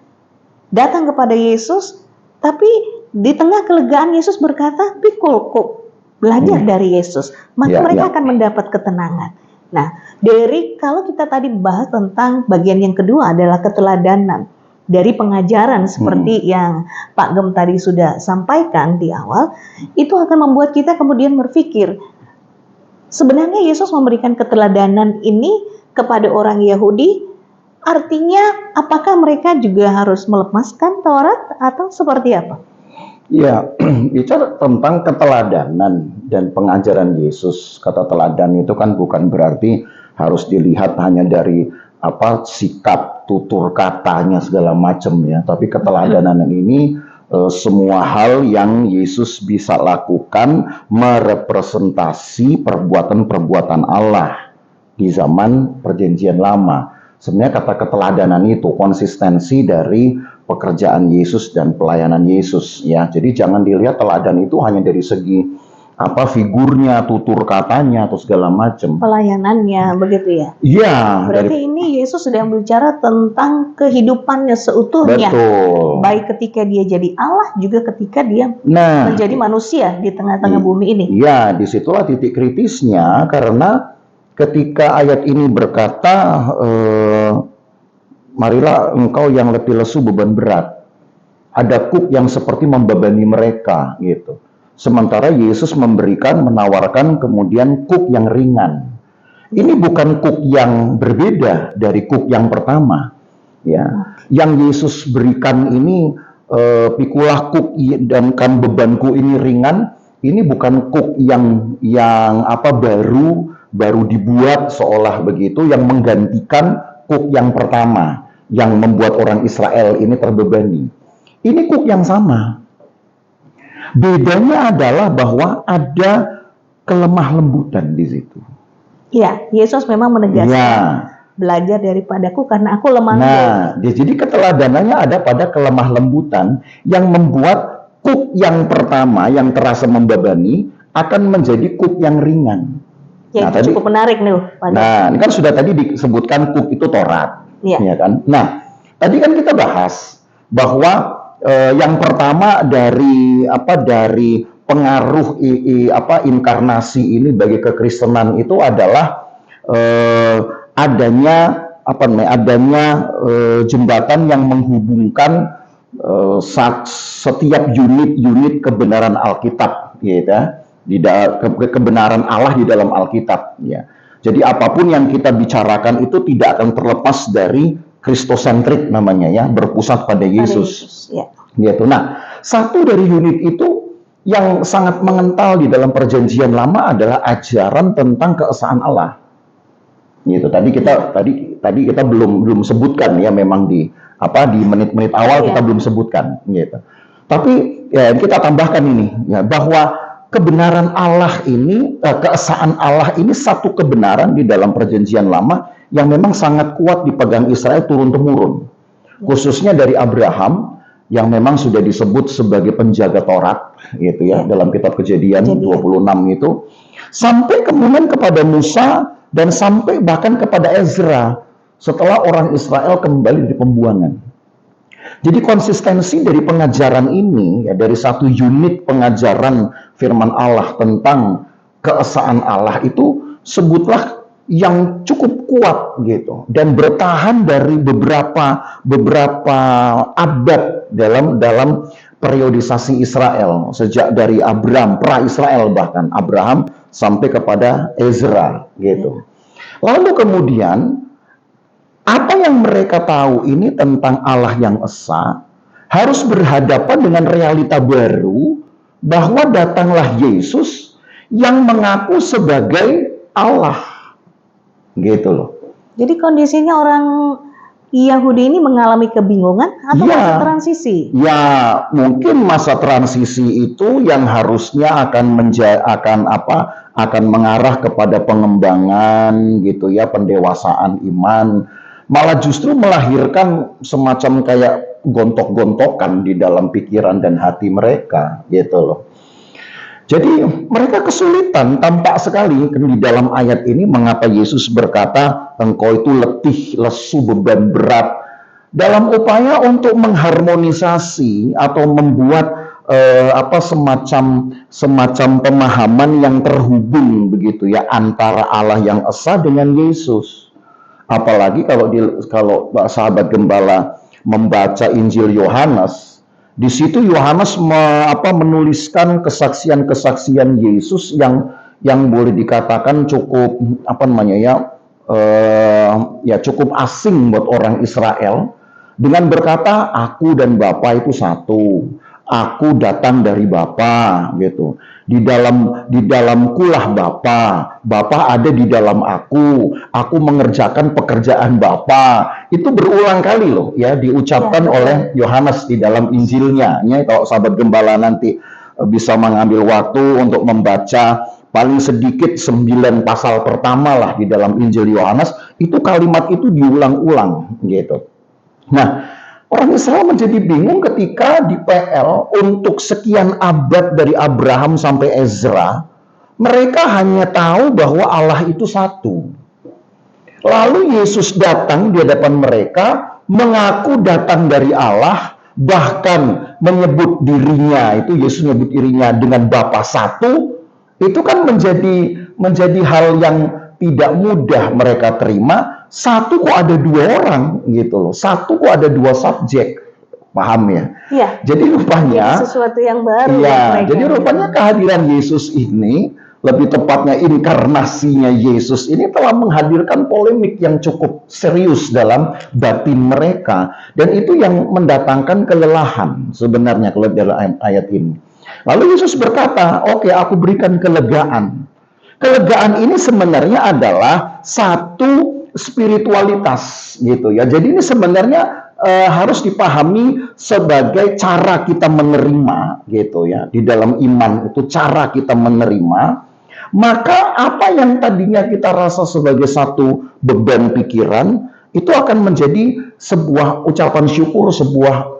datang kepada Yesus, tapi di tengah kelegaan Yesus berkata, pikul kuk, belajar dari Yesus, maka mereka akan mendapat ketenangan. Nah, kalau kita tadi bahas tentang bagian yang kedua adalah keteladanan dari pengajaran seperti yang Pak Gem tadi sudah sampaikan di awal, itu akan membuat kita kemudian berpikir, sebenarnya Yesus memberikan keteladanan ini kepada orang Yahudi, artinya apakah mereka juga harus melepaskan Taurat atau seperti apa? Ya, bicara tentang keteladanan dan pengajaran Yesus. Kata teladan itu kan bukan berarti harus dilihat hanya dari sikap, tutur katanya segala macam ya. Tapi keteladanan ini semua hal yang Yesus bisa lakukan merepresentasi perbuatan-perbuatan Allah di zaman Perjanjian Lama. Sebenarnya kata keteladanan itu konsistensi dari pekerjaan Yesus dan pelayanan Yesus ya. Jadi jangan dilihat teladan itu hanya dari segi figurnya, tutur katanya atau segala macam. Pelayanannya begitu ya. Iya. Berarti ini Yesus sedang bicara tentang kehidupannya seutuhnya. Betul. Baik ketika dia jadi Allah juga ketika dia menjadi manusia di tengah-tengah bumi ini. Iya, disitulah titik kritisnya karena ketika ayat ini berkata, marilah engkau yang letih lesu beban berat. Ada kuk yang seperti membebani mereka gitu. Sementara Yesus menawarkan kemudian kuk yang ringan. Ini bukan kuk yang berbeda dari kuk yang pertama. Ya, yang Yesus berikan ini pikulah kuk dan kan bebanku ini ringan. Ini bukan kuk yang baru dibuat seolah begitu yang menggantikan kuk yang pertama yang membuat orang Israel ini terbebani. Ini kuk yang sama. Bedanya adalah bahwa ada kelemah lembutan di situ. Iya, Yesus memang menegaskan belajar daripadaku karena aku lemah lembut. Jadi keteladanannya ada pada kelemah lembutan yang membuat kuk yang pertama yang terasa membebani akan menjadi kuk yang ringan. Ya, itu cukup menarik nih. Ini kan sudah tadi disebutkan kuk itu Taurat, ya kan? Nah, tadi kan kita bahas bahwa yang pertama dari pengaruh inkarnasi ini bagi kekristenan itu adalah adanya jembatan yang menghubungkan setiap unit kebenaran Alkitab, gitu, kebenaran Allah di dalam Alkitab. Ya. Jadi apapun yang kita bicarakan itu tidak akan terlepas dari kristosentrik namanya ya, berpusat pada Yesus. Gitu. Nah, satu dari unit itu yang sangat mengental di dalam Perjanjian Lama adalah ajaran tentang keesaan Allah. Gitu. Tadi kita belum sebutkan ya, memang di menit-menit awal kita belum sebutkan gitu. Tapi ya, kita tambahkan ini ya, bahwa kebenaran Allah ini, keesaan Allah ini satu kebenaran di dalam Perjanjian Lama yang memang sangat kuat dipegang Israel turun-temurun. Khususnya dari Abraham yang memang sudah disebut sebagai penjaga Taurat gitu ya, dalam kitab Kejadian 26 itu. Sampai kemudian kepada Musa dan sampai bahkan kepada Ezra setelah orang Israel kembali dari pembuangan. Jadi konsistensi dari pengajaran ini, ya, dari satu unit pengajaran firman Allah tentang keesaan Allah itu sebutlah yang cukup kuat gitu dan bertahan dari beberapa abad dalam periodisasi Israel sejak dari Abraham, pra-Israel bahkan Abraham sampai kepada Ezra gitu. Lalu kemudian apa yang mereka tahu ini tentang Allah yang esa harus berhadapan dengan realita baru bahwa datanglah Yesus yang mengaku sebagai Allah. Gitu loh. Jadi kondisinya orang Yahudi ini mengalami kebingungan atau masa transisi? Ya, mungkin masa transisi itu yang harusnya akan mengarah kepada pengembangan gitu ya, pendewasaan iman. Malah justru melahirkan semacam kayak gontok-gontokan di dalam pikiran dan hati mereka gitu loh. Jadi mereka kesulitan tampak sekali di dalam ayat ini mengapa Yesus berkata engkau itu letih, lesu, beban berat dalam upaya untuk mengharmonisasi atau membuat semacam pemahaman yang terhubung begitu ya antara Allah yang esa dengan Yesus. Apalagi kalau sahabat gembala membaca Injil Yohanes, di situ Yohanes menuliskan kesaksian-kesaksian Yesus yang boleh dikatakan cukup cukup asing buat orang Israel dengan berkata aku dan Bapa itu satu. Aku datang dari Bapa gitu. Di dalamkulah Bapa. Bapa ada di dalam aku. Aku mengerjakan pekerjaan Bapa. Itu berulang kali loh ya diucapkan oleh Yohanes di dalam Injilnya. Ya, kalau sahabat gembala nanti bisa mengambil waktu untuk membaca paling sedikit 9 pasal pertama lah di dalam Injil Yohanes, itu kalimat itu diulang-ulang gitu. Nah, orang Israel menjadi bingung ketika di PL untuk sekian abad dari Abraham sampai Ezra, mereka hanya tahu bahwa Allah itu satu. Lalu Yesus datang di hadapan mereka, mengaku datang dari Allah, bahkan menyebut dirinya, itu Yesus menyebut dirinya dengan Bapa satu, itu kan menjadi hal yang tidak mudah mereka terima. Satu kok ada 2 orang gitu loh. Satu kok ada 2 subjek. Paham ya? Iya. Jadi rupanya sesuatu yang baru. Iya, jadi rupanya kehadiran Yesus ini, lebih tepatnya inkarnasinya Yesus ini telah menghadirkan polemik yang cukup serius dalam batin mereka. Dan itu yang mendatangkan kelelahan sebenarnya kalau dalam ayat ini. Lalu Yesus berkata, oke, aku berikan kelegaan. Kelegaan ini sebenarnya adalah satu spiritualitas gitu ya. Jadi ini sebenarnya harus dipahami sebagai cara kita menerima gitu ya. Di dalam iman itu cara kita menerima. Maka apa yang tadinya kita rasa sebagai satu beban pikiran itu akan menjadi sebuah ucapan syukur,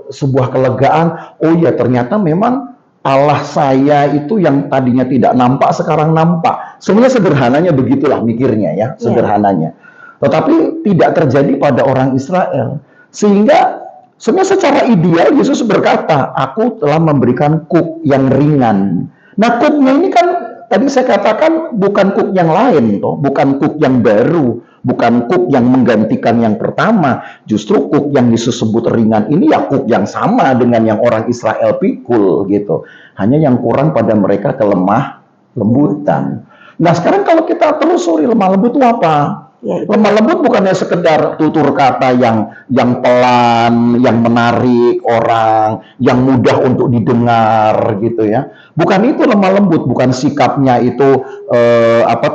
sebuah kelegaan. Oh ya, ternyata memang Allah saya itu yang tadinya tidak nampak sekarang nampak. Sebenarnya sederhananya begitulah mikirnya ya, sederhananya. Tetapi tidak terjadi pada orang Israel. Sehingga sebenarnya secara ideal Yesus berkata, aku telah memberikan kuk yang ringan. Nah, kuknya ini kan tadi saya katakan bukan kuk yang lain, bukan kuk yang baru, bukan kuk yang menggantikan yang pertama. Justru kuk yang disebut ringan ini ya kuk yang sama dengan yang orang Israel pikul gitu. Hanya yang kurang pada mereka kelemah lembutan. Nah, sekarang kalau kita telusuri lemah lembut itu apa? Lemah lembut bukannya sekedar tutur kata yang pelan, yang menarik orang, yang mudah untuk didengar gitu ya. Bukan itu lemah lembut, bukan sikapnya itu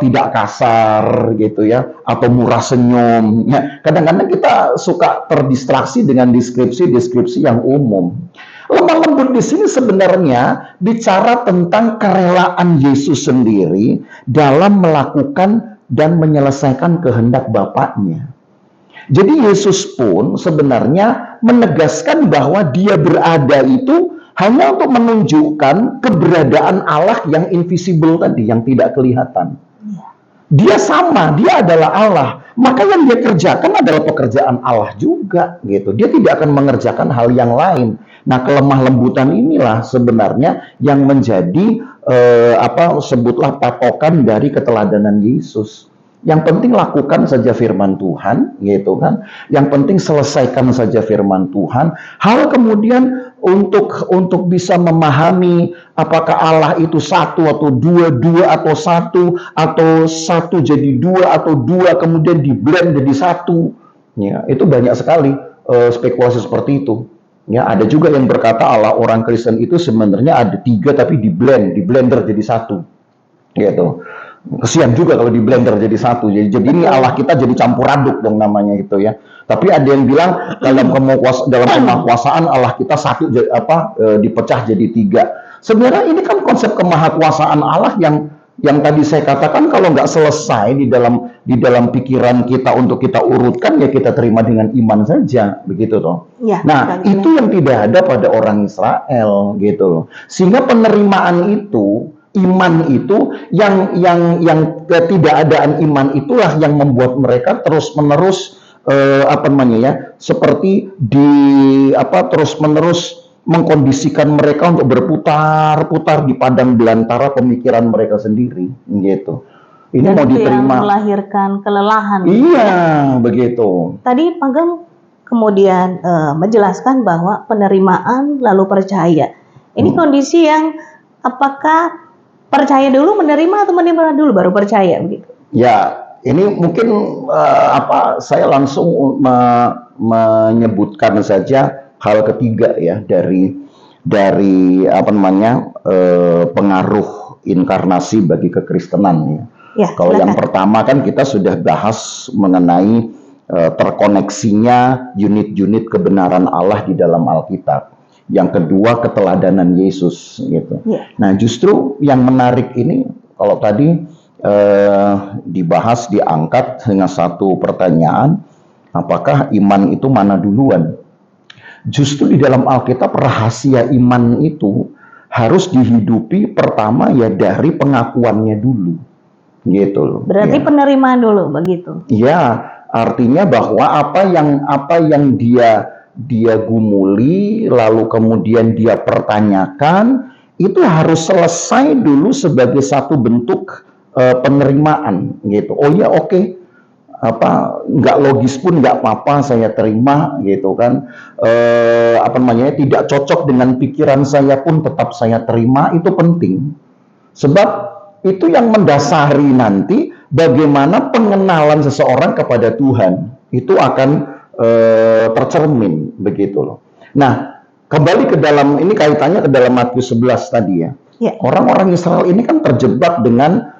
tidak kasar gitu ya, atau murah senyum. Ya, kadang-kadang kita suka terdistraksi dengan deskripsi yang umum. Lemah lembut di sini sebenarnya bicara tentang kerelaan Yesus sendiri dalam melakukan dan menyelesaikan kehendak Bapaknya. Jadi Yesus pun sebenarnya menegaskan bahwa dia berada itu hanya untuk menunjukkan keberadaan Allah yang invisible tadi, yang tidak kelihatan. Dia sama, dia adalah Allah. Maka yang dia kerjakan adalah pekerjaan Allah juga, gitu. Dia tidak akan mengerjakan hal yang lain. Nah, kelemah lembutan inilah sebenarnya yang menjadi sebutlah patokan dari keteladanan Yesus. Yang penting lakukan saja firman Tuhan, gitu kan. Yang penting selesaikan saja firman Tuhan. Hal kemudian untuk bisa memahami apakah Allah itu satu atau dua, dua atau satu jadi dua atau dua kemudian di blend jadi satu. Ya, itu banyak sekali spekulasi seperti itu. Ya, ada juga yang berkata Allah orang Kristen itu sebenarnya ada tiga tapi di blender jadi satu. Gitu. Kesian juga kalau di blender jadi satu. Jadi ini Allah kita jadi campur aduk dong namanya gitu ya. Tapi ada yang bilang dalam kemahakuasaan Allah kita satu dipecah jadi tiga. Sebenarnya ini kan konsep kemahakuasaan Allah yang tadi saya katakan kalau nggak selesai di dalam pikiran kita untuk kita urutkan ya kita terima dengan iman saja begitu toh. Ya, nah itu yang tidak ada pada orang Israel gitu loh. Sehingga penerimaan itu iman itu yang ketidakadaan iman itulah yang membuat mereka terus-menerus seperti terus-menerus mengkondisikan mereka untuk berputar-putar di padang belantara pemikiran mereka sendiri gitu. Ini mau diterima yang melahirkan kelelahan. Iya, begitu. Tadi Pak Gem kemudian menjelaskan bahwa penerimaan lalu percaya. Ini kondisi yang apakah percaya dulu menerima atau menerima dulu baru percaya begitu? Ya, ini mungkin saya langsung menyebutkan saja hal ketiga ya dari pengaruh inkarnasi bagi kekristenan ya. Kalau yang pertama kan kita sudah bahas mengenai terkoneksinya unit-unit kebenaran Allah di dalam Alkitab. Yang kedua keteladanan Yesus gitu. Nah justru yang menarik ini kalau tadi dibahas diangkat dengan satu pertanyaan, apakah iman itu mana duluan? Justru di dalam Alkitab rahasia iman itu harus dihidupi pertama ya dari pengakuannya dulu, gitu loh. Berarti penerimaan dulu begitu? Iya, artinya bahwa apa yang dia gumuli, lalu kemudian dia pertanyakan, itu harus selesai dulu sebagai satu bentuk penerimaan, gitu. Oh ya, oke. Nggak logis pun nggak apa-apa, saya terima, gitu kan. Tidak cocok dengan pikiran saya pun tetap saya terima, itu penting. Sebab itu yang mendasari nanti bagaimana pengenalan seseorang kepada Tuhan. Itu akan tercermin begitu loh. Nah, kembali ke dalam ini kaitannya ke dalam Matius 11 tadi ya. Orang-orang Israel ini kan terjebak dengan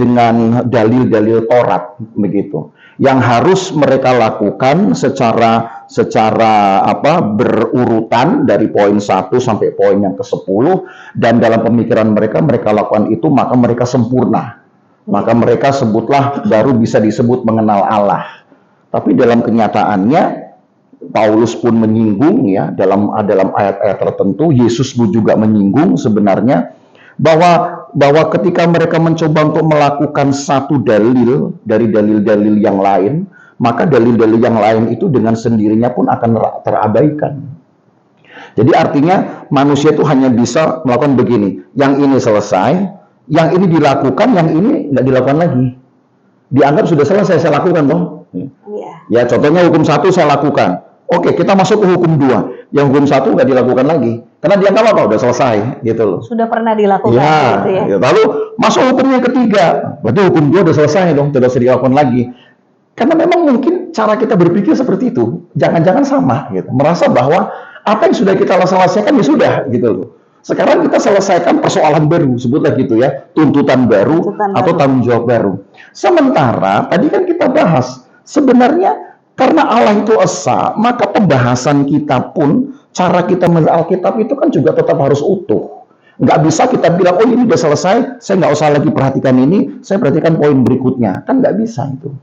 dengan dalil-dalil Taurat begitu. Yang harus mereka lakukan secara berurutan dari poin 1 sampai poin yang ke-10 dan dalam pemikiran mereka lakukan itu maka mereka sempurna. Maka mereka sebutlah baru bisa disebut mengenal Allah. Tapi dalam kenyataannya Paulus pun menyinggung ya dalam ayat-ayat tertentu, Yesus pun juga menyinggung sebenarnya bahwa ketika mereka mencoba untuk melakukan satu dalil dari dalil-dalil yang lain, maka dalil-dalil yang lain itu dengan sendirinya pun akan terabaikan. Jadi artinya manusia itu hanya bisa melakukan begini, yang ini selesai, yang ini dilakukan, yang ini nggak dilakukan lagi. Dianggap sudah selesai, saya lakukan dong. Ya contohnya hukum 1 saya lakukan. Oke, kita masuk ke hukum 2. Yang hukum 1 nggak dilakukan lagi. Karena dia nggak apa-apa, udah selesai gitu loh. Sudah pernah dilakukan. Ya. Lalu masuk hukum yang ketiga. Berarti hukum 2 udah selesai dong, tidak usah dilakukan lagi. Karena memang mungkin cara kita berpikir seperti itu. Jangan-jangan sama gitu. Merasa bahwa apa yang sudah kita selesaikan ya sudah gitu loh. Sekarang kita selesaikan persoalan baru, sebutlah gitu ya, tuntutan baru atau tanggung jawab baru. Sementara tadi kan kita bahas sebenarnya karena Allah itu esa, maka pembahasan kita pun, cara kita melihat Alkitab itu kan juga tetap harus utuh. Nggak bisa kita bilang, oh ini udah selesai, saya nggak usah lagi perhatikan ini, saya perhatikan poin berikutnya. Kan nggak bisa itu.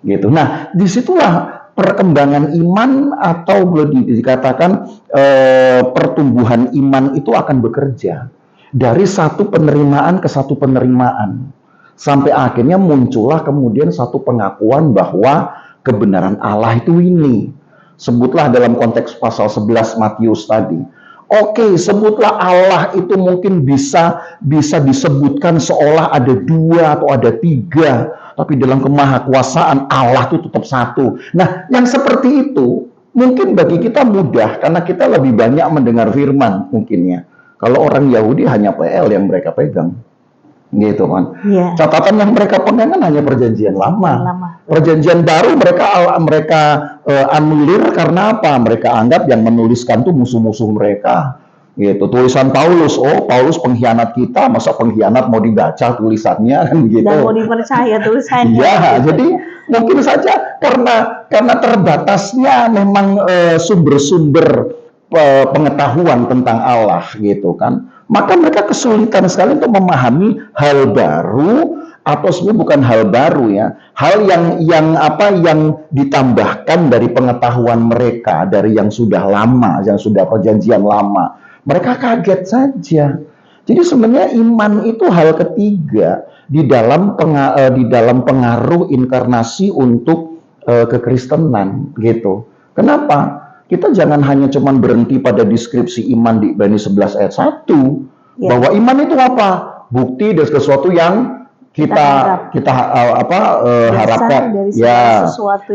Gitu. Nah, disitulah perkembangan iman atau boleh dikatakan pertumbuhan iman itu akan bekerja dari satu penerimaan ke satu penerimaan sampai akhirnya muncullah kemudian satu pengakuan bahwa kebenaran Allah itu ini. Sebutlah dalam konteks pasal 11 Matius tadi. Oke, sebutlah Allah itu mungkin bisa disebutkan seolah ada dua atau ada tiga, tapi dalam kemahakuasaan Allah itu tetap satu. Nah, yang seperti itu mungkin bagi kita mudah karena kita lebih banyak mendengar firman mungkin ya. Kalau orang Yahudi hanya PL yang mereka pegang. Gitu kan. Iya. Catatan yang mereka pegang kan hanya perjanjian lama. Perjanjian baru mereka anulir karena apa? Mereka anggap yang menuliskan tuh musuh-musuh mereka. Gitu. Tulisan Paulus, oh Paulus pengkhianat kita, masa pengkhianat mau dibaca tulisannya kan gitu. Dan mau dipercaya tulisannya. Ya, gitu. jadi mungkin saja karena terbatasnya memang sumber-sumber pengetahuan tentang Allah gitu kan. Maka mereka kesulitan sekali untuk memahami hal baru atau sebenarnya bukan hal baru ya, hal yang ditambahkan dari pengetahuan mereka dari yang sudah lama, yang sudah perjanjian lama. Mereka kaget saja. Jadi sebenarnya iman itu hal ketiga di dalam pengaruh inkarnasi untuk kekristenan gitu. Kenapa? Kita jangan hanya cuman berhenti pada deskripsi iman di Ibrani 11 ayat 1. Ya. Bahwa iman itu apa? Bukti dari sesuatu yang kita harapkan. Ya,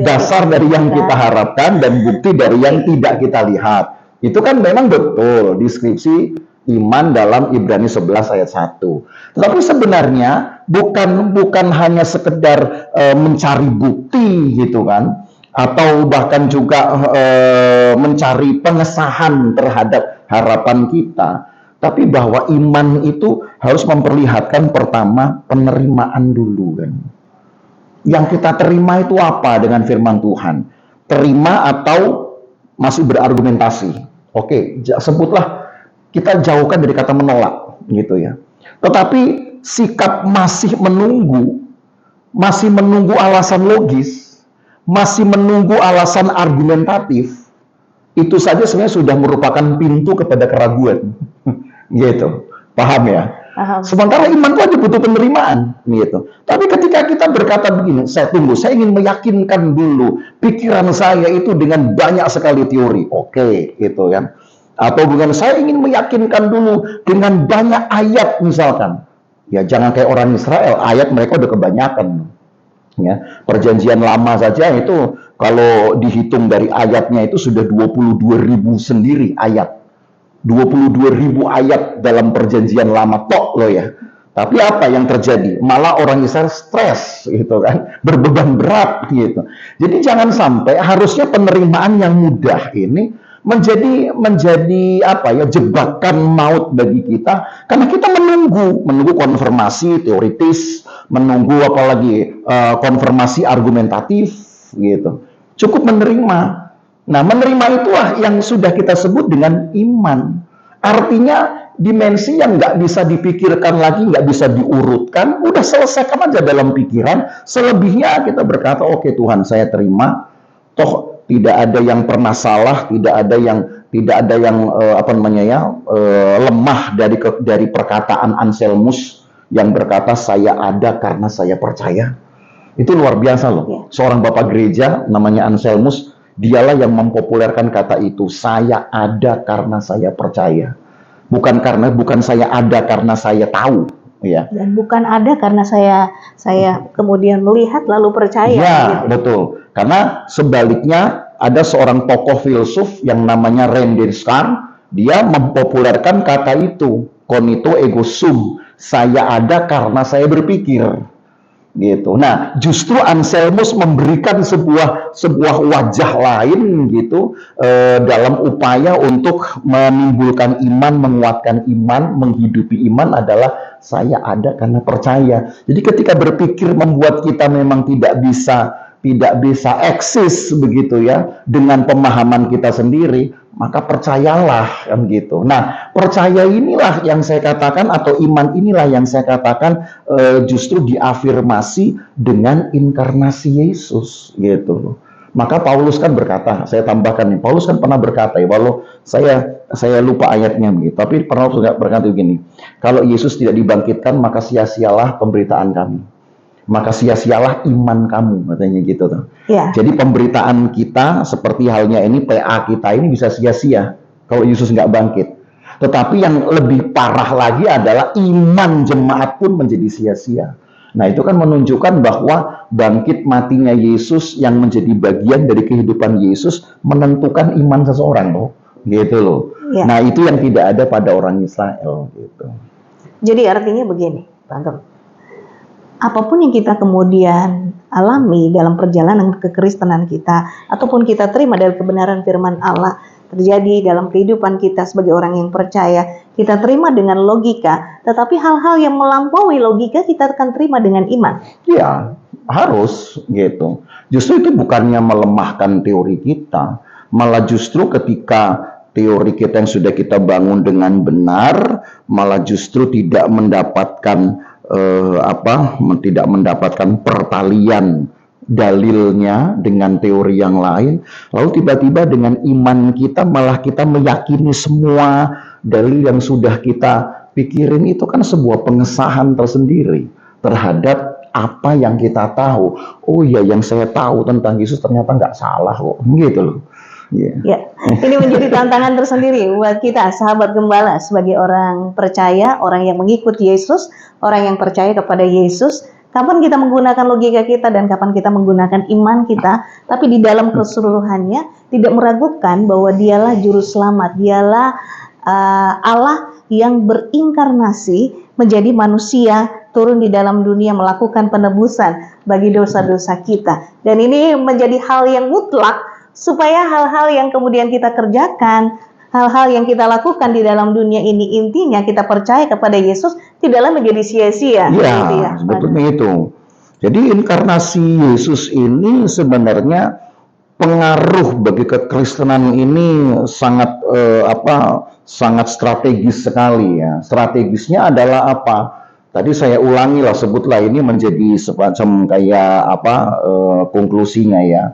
dasar dari yang kita harapkan dan bukti dari yang tidak kita lihat. Itu kan memang betul deskripsi iman dalam Ibrani 11 ayat 1. Tetapi sebenarnya bukan hanya sekedar mencari bukti gitu kan. Atau bahkan juga mencari pengesahan terhadap harapan kita. Tapi bahwa iman itu harus memperlihatkan pertama penerimaan dulu kan. Yang kita terima itu apa dengan firman Tuhan? Terima atau masih berargumentasi? Oke, sebutlah kita jauhkan dari kata menolak gitu ya. Tetapi sikap masih menunggu alasan logis, masih menunggu alasan argumentatif, itu saja sebenarnya sudah merupakan pintu kepada keraguan. Gitu. Paham ya? Paham. Sementara iman itu aja butuh penerimaan. Gitu. Tapi ketika kita berkata begini, saya ingin meyakinkan dulu pikiran saya itu dengan banyak sekali teori. Oke, gitu kan. Atau bukan, saya ingin meyakinkan dulu dengan banyak ayat misalkan. Ya jangan kayak orang Israel, ayat mereka udah kebanyakan. Ya, perjanjian lama saja itu kalau dihitung dari ayatnya itu sudah 22.000 sendiri ayat. 22.000 ayat dalam perjanjian lama tok loh ya. Tapi apa yang terjadi? Malah orang Israel stres gitu kan, berbeban berat gitu. Jadi jangan sampai harusnya penerimaan yang mudah ini menjadi apa ya, jebakan maut bagi kita karena kita menunggu konfirmasi teoritis, menunggu apalagi konfirmasi argumentatif gitu. Cukup menerima. Nah, menerima itulah yang sudah kita sebut dengan iman. Artinya dimensi yang nggak bisa dipikirkan lagi, nggak bisa diurutkan, udah selesaikan aja dalam pikiran. Selebihnya kita berkata, oke Tuhan, saya terima. Toh tidak ada yang pernah salah, tidak ada yang lemah dari perkataan Anselmus yang berkata saya ada karena saya percaya. Itu luar biasa loh. Seorang bapak gereja namanya Anselmus, dialah yang mempopulerkan kata itu, saya ada karena saya percaya. Bukan saya ada karena saya tahu. Ya. Dan bukan ada karena saya kemudian melihat lalu percaya. Ya, gitu. Betul. Karena sebaliknya ada seorang tokoh filsuf yang namanya René Descartes, dia mempopulerkan kata itu, cognito ergo sum, saya ada karena saya berpikir. Gitu. Nah, justru Anselmus memberikan sebuah wajah lain gitu dalam upaya untuk menimbulkan iman, menguatkan iman, menghidupi iman adalah saya ada karena percaya. Jadi ketika berpikir membuat kita memang tidak bisa eksis begitu ya dengan pemahaman kita sendiri, maka percayalah kan gitu. Nah, percaya inilah yang saya katakan atau iman inilah yang saya katakan justru diafirmasi dengan inkarnasi Yesus gitu. Maka Paulus kan berkata, saya tambahkan nih, Paulus kan pernah berkata ya, walau saya lupa ayatnya begitu, tapi pernah berkata begini, kalau Yesus tidak dibangkitkan maka sia-sialah pemberitaan kami, maka sia-sialah iman kamu, katanya gitu tuh. Ya. Jadi pemberitaan kita seperti halnya ini, PA kita ini bisa sia-sia kalau Yesus nggak bangkit. Tetapi yang lebih parah lagi adalah iman jemaat pun menjadi sia-sia. Nah, itu kan menunjukkan bahwa bangkit matinya Yesus yang menjadi bagian dari kehidupan Yesus menentukan iman seseorang loh. Gitu loh. Ya. Nah, itu yang tidak ada pada orang Israel gitu. Jadi artinya begini, Pak Anton. Apapun yang kita kemudian alami dalam perjalanan kekristenan kita, ataupun kita terima dari kebenaran firman Allah, terjadi dalam kehidupan kita sebagai orang yang percaya, kita terima dengan logika, tetapi hal-hal yang melampaui logika kita akan terima dengan iman. Ya, harus gitu. Justru itu bukannya melemahkan teori kita, malah justru ketika teori kita yang sudah kita bangun dengan benar, malah justru tidak mendapatkan tidak mendapatkan pertalian dalilnya dengan teori yang lain, lalu tiba-tiba dengan iman kita malah kita meyakini semua dalil yang sudah kita pikirin. Itu kan sebuah pengesahan tersendiri terhadap apa yang kita tahu. Oh ya, yang saya tahu tentang Yesus ternyata nggak salah kok, gitu loh. Yeah. Ya, ini menjadi tantangan tersendiri buat kita sahabat gembala sebagai orang percaya, orang yang mengikuti Yesus, orang yang percaya kepada Yesus. Kapan kita menggunakan logika kita dan kapan kita menggunakan iman kita, tapi di dalam keseluruhannya tidak meragukan bahwa Dialah juru selamat, Dialah Allah yang berinkarnasi menjadi manusia, turun di dalam dunia melakukan penebusan bagi dosa-dosa kita. Dan ini menjadi hal yang mutlak supaya hal-hal yang kemudian kita kerjakan, hal-hal yang kita lakukan di dalam dunia ini, intinya kita percaya kepada Yesus tidaklah menjadi sia-sia. Ya, sebetulnya itu. Jadi inkarnasi Yesus ini sebenarnya pengaruh bagi kekristenan ini sangat sangat strategis sekali ya. Strategisnya adalah apa? Tadi saya ulangi lah, sebutlah ini menjadi semacam kayak konklusinya ya.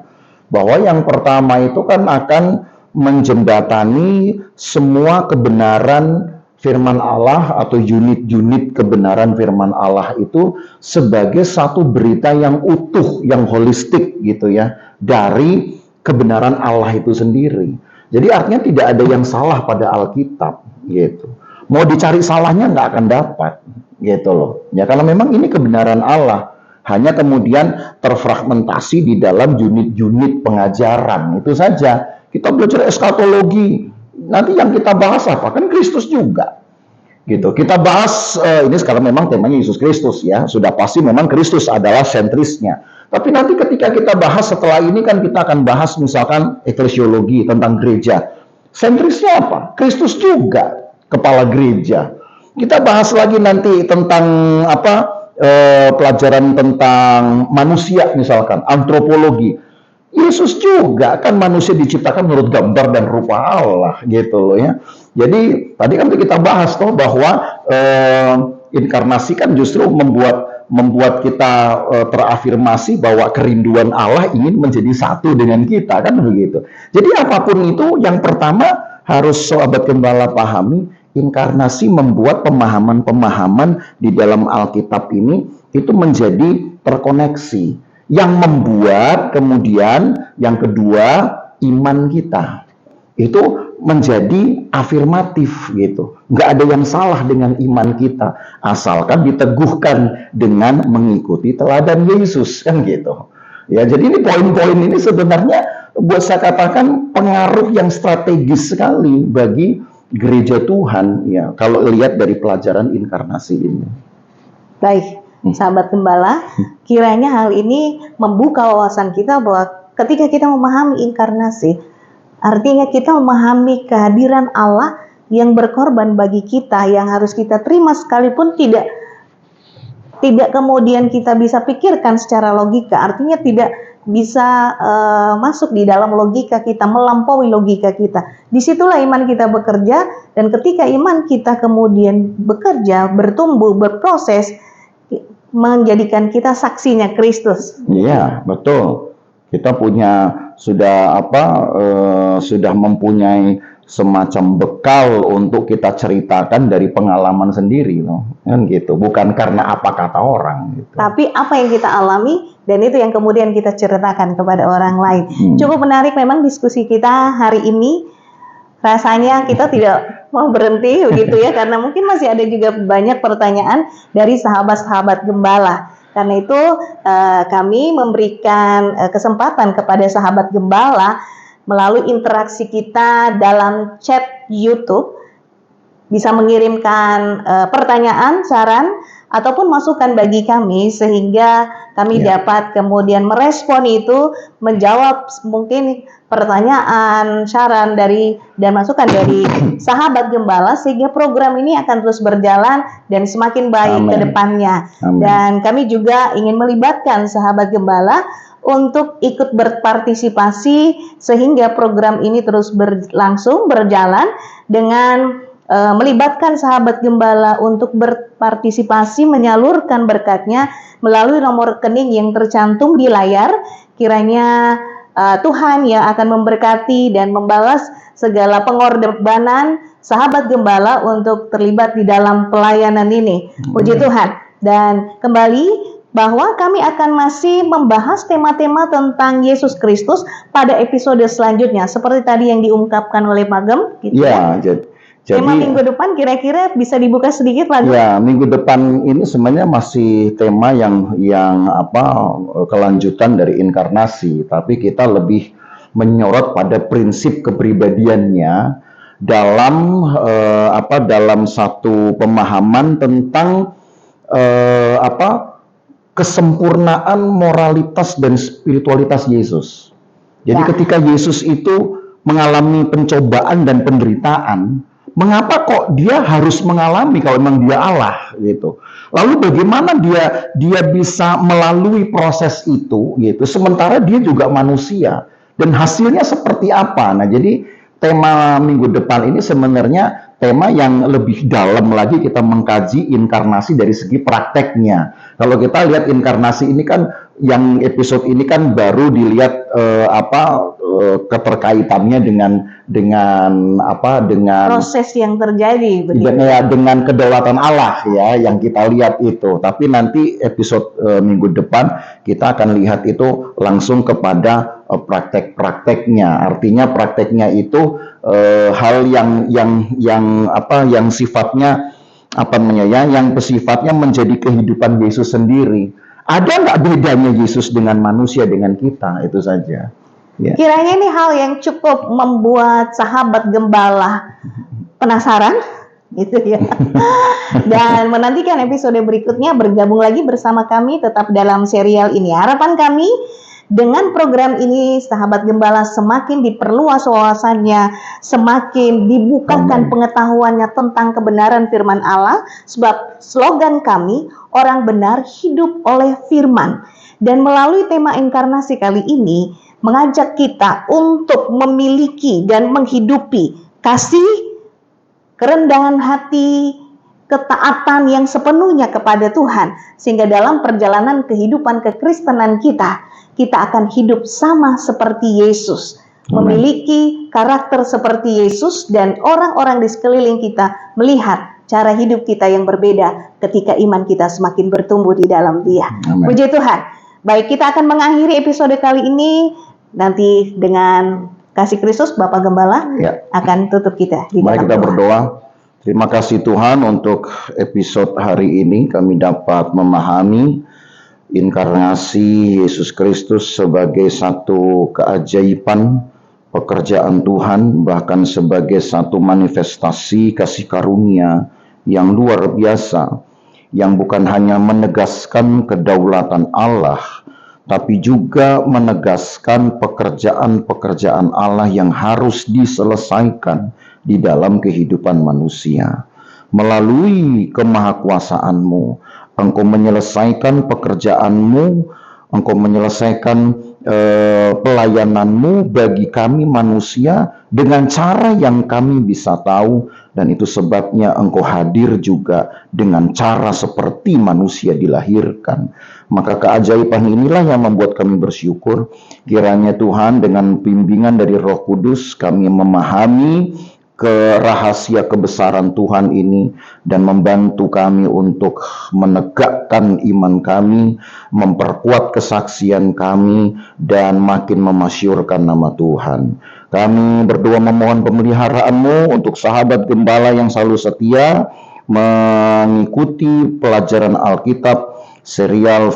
Bahwa yang pertama itu kan akan menjembatani semua kebenaran firman Allah atau unit-unit kebenaran firman Allah itu sebagai satu berita yang utuh, yang holistik gitu ya, dari kebenaran Allah itu sendiri. Jadi artinya tidak ada yang salah pada Alkitab gitu. Mau dicari salahnya nggak akan dapat gitu loh. Ya karena memang ini kebenaran Allah. Hanya kemudian terfragmentasi di dalam unit-unit pengajaran, itu saja. Kita belajar eskatologi, nanti yang kita bahas apa? Kan Kristus juga. Gitu. Kita bahas ini sekarang memang temanya Yesus Kristus ya, sudah pasti memang Kristus adalah sentrisnya. Tapi nanti ketika kita bahas setelah ini kan kita akan bahas misalkan eklesiologi tentang gereja. Sentrisnya apa? Kristus juga kepala gereja. Kita bahas lagi nanti tentang pelajaran tentang manusia misalkan, antropologi. Yesus juga kan manusia diciptakan menurut gambar dan rupa Allah gitu loh ya. Jadi tadi kan kita bahas toh bahwa inkarnasi kan justru membuat kita terafirmasi bahwa kerinduan Allah ingin menjadi satu dengan kita kan begitu. Jadi apapun itu yang pertama harus sahabat gembala pahami, inkarnasi membuat pemahaman-pemahaman di dalam Alkitab ini itu menjadi terkoneksi. Yang membuat kemudian yang kedua iman kita itu menjadi afirmatif gitu. Nggak ada yang salah dengan iman kita asalkan diteguhkan dengan mengikuti teladan Yesus kan gitu. Ya jadi ini poin-poin ini sebenarnya buat saya katakan pengaruh yang strategis sekali bagi gereja Tuhan ya kalau lihat dari pelajaran inkarnasi ini. Baik. Sahabat gembala, kiranya hal ini membuka wawasan kita bahwa ketika kita memahami inkarnasi, artinya kita memahami kehadiran Allah yang berkorban bagi kita, yang harus kita terima sekalipun tidak kemudian kita bisa pikirkan secara logika, artinya tidak bisa masuk di dalam logika kita, melampaui logika kita. Disitulah iman kita bekerja, dan ketika iman kita kemudian bekerja, bertumbuh, berproses, menjadikan kita saksinya Kristus. Iya, betul. Kita sudah mempunyai semacam bekal untuk kita ceritakan dari pengalaman sendiri, loh. Kan gitu. Bukan karena apa kata orang. Gitu. Tapi apa yang kita alami dan itu yang kemudian kita ceritakan kepada orang lain. Cukup menarik memang diskusi kita hari ini. Rasanya kita tidak mau berhenti begitu ya, karena mungkin masih ada juga banyak pertanyaan dari sahabat-sahabat gembala. Karena itu kami memberikan kesempatan kepada sahabat gembala melalui interaksi kita dalam chat YouTube bisa mengirimkan pertanyaan, saran, ataupun masukan bagi kami sehingga kami dapat kemudian merespon itu, menjawab mungkin pertanyaan, saran dan masukan dari sahabat gembala sehingga program ini akan terus berjalan dan semakin baik ke depannya. Dan kami juga ingin melibatkan sahabat gembala untuk ikut berpartisipasi sehingga program ini terus berlangsung, berjalan dengan melibatkan sahabat gembala untuk berpartisipasi menyalurkan berkatnya melalui nomor rekening yang tercantum di layar. Kiranya Tuhan yang akan memberkati dan membalas segala pengorbanan sahabat gembala untuk terlibat di dalam pelayanan ini. Puji Tuhan. Dan kembali bahwa kami akan masih membahas tema-tema tentang Yesus Kristus pada episode selanjutnya seperti tadi yang diungkapkan oleh Pak Gem gitu ya. Tema minggu depan kira-kira bisa dibuka sedikit lagi? Ya, minggu depan ini sebenarnya masih tema yang kelanjutan dari inkarnasi, tapi kita lebih menyorot pada prinsip kepribadiannya dalam satu pemahaman tentang kesempurnaan moralitas dan spiritualitas Yesus. Jadi ketika Yesus itu mengalami pencobaan dan penderitaan, mengapa kok dia harus mengalami kalau memang dia Allah gitu? Lalu bagaimana dia bisa melalui proses itu gitu? Sementara dia juga manusia dan hasilnya seperti apa? Nah, jadi tema minggu depan ini sebenarnya tema yang lebih dalam lagi kita mengkaji inkarnasi dari segi prakteknya. Kalau kita lihat inkarnasi ini kan yang episode ini kan baru dilihat keterkaitannya dengan proses yang terjadi dengan kedaulatan Allah ya yang kita lihat itu. Tapi nanti episode minggu depan kita akan lihat itu langsung kepada praktek-prakteknya. Artinya prakteknya itu hal yang sifatnya yang sifatnya menjadi kehidupan Yesus sendiri. Ada nggak bedanya Yesus dengan manusia dengan kita? Itu saja. Ya. Kiranya ini hal yang cukup membuat sahabat gembala penasaran, gitu ya. Dan menantikan episode berikutnya bergabung lagi bersama kami tetap dalam serial ini. Harapan kami dengan program ini sahabat gembala semakin diperluas wawasannya, semakin dibukakan pengetahuannya tentang kebenaran firman Allah, sebab slogan kami, orang benar hidup oleh firman. Dan melalui tema inkarnasi kali ini, mengajak kita untuk memiliki dan menghidupi kasih, kerendahan hati, ketaatan yang sepenuhnya kepada Tuhan. Sehingga dalam perjalanan kehidupan kekristenan kita akan hidup sama seperti Yesus. Memiliki karakter seperti Yesus dan orang-orang di sekeliling kita melihat cara hidup kita yang berbeda ketika iman kita semakin bertumbuh di dalam Dia. Puji Tuhan. Baik, kita akan mengakhiri episode kali ini nanti dengan kasih Kristus. Bapak Gembala akan tutup kita. Mari kita berdoa. Terima kasih Tuhan untuk episode hari ini kami dapat memahami inkarnasi Yesus Kristus sebagai satu keajaiban pekerjaan Tuhan, bahkan sebagai satu manifestasi kasih karunia yang luar biasa, yang bukan hanya menegaskan kedaulatan Allah, tapi juga menegaskan pekerjaan-pekerjaan Allah yang harus diselesaikan di dalam kehidupan manusia. Melalui kemahakuasaan-Mu, Engkau menyelesaikan pekerjaan-Mu, Engkau menyelesaikan pelayananmu bagi kami manusia dengan cara yang kami bisa tahu, dan itu sebabnya Engkau hadir juga dengan cara seperti manusia dilahirkan. Maka keajaiban inilah yang membuat kami bersyukur. Kiranya Tuhan dengan bimbingan dari Roh Kudus kami memahami ke rahasia kebesaran Tuhan ini dan membantu kami untuk menegakkan iman kami, memperkuat kesaksian kami, dan makin memasyurkan nama Tuhan. Kami berdoa memohon pemeliharaan-Mu untuk sahabat gembala yang selalu setia mengikuti pelajaran Alkitab, serial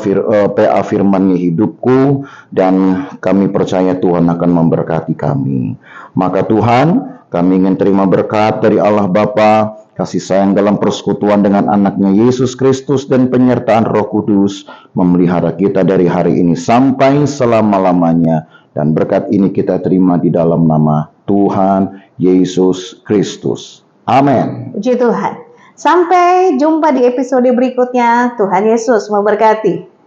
PA Firman-Nya Hidupku, dan kami percaya Tuhan akan memberkati kami. Maka Tuhan, kami ingin terima berkat dari Allah Bapa, kasih sayang dalam persekutuan dengan anaknya Yesus Kristus, dan penyertaan Roh Kudus memelihara kita dari hari ini sampai selama-lamanya. Dan berkat ini kita terima di dalam nama Tuhan Yesus Kristus. Amin. Puji Tuhan. Sampai jumpa di episode berikutnya. Tuhan Yesus memberkati.